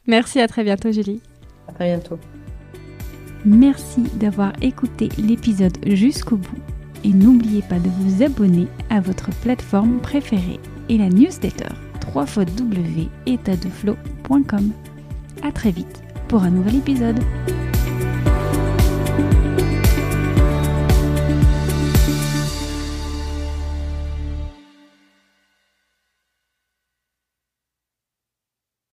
Merci, à très bientôt, Julie. à très bientôt. Merci d'avoir écouté l'épisode jusqu'au bout et n'oubliez pas de vous abonner à votre plateforme préférée et la newsletter www.etatdeflow.com. À très vite pour un nouvel épisode.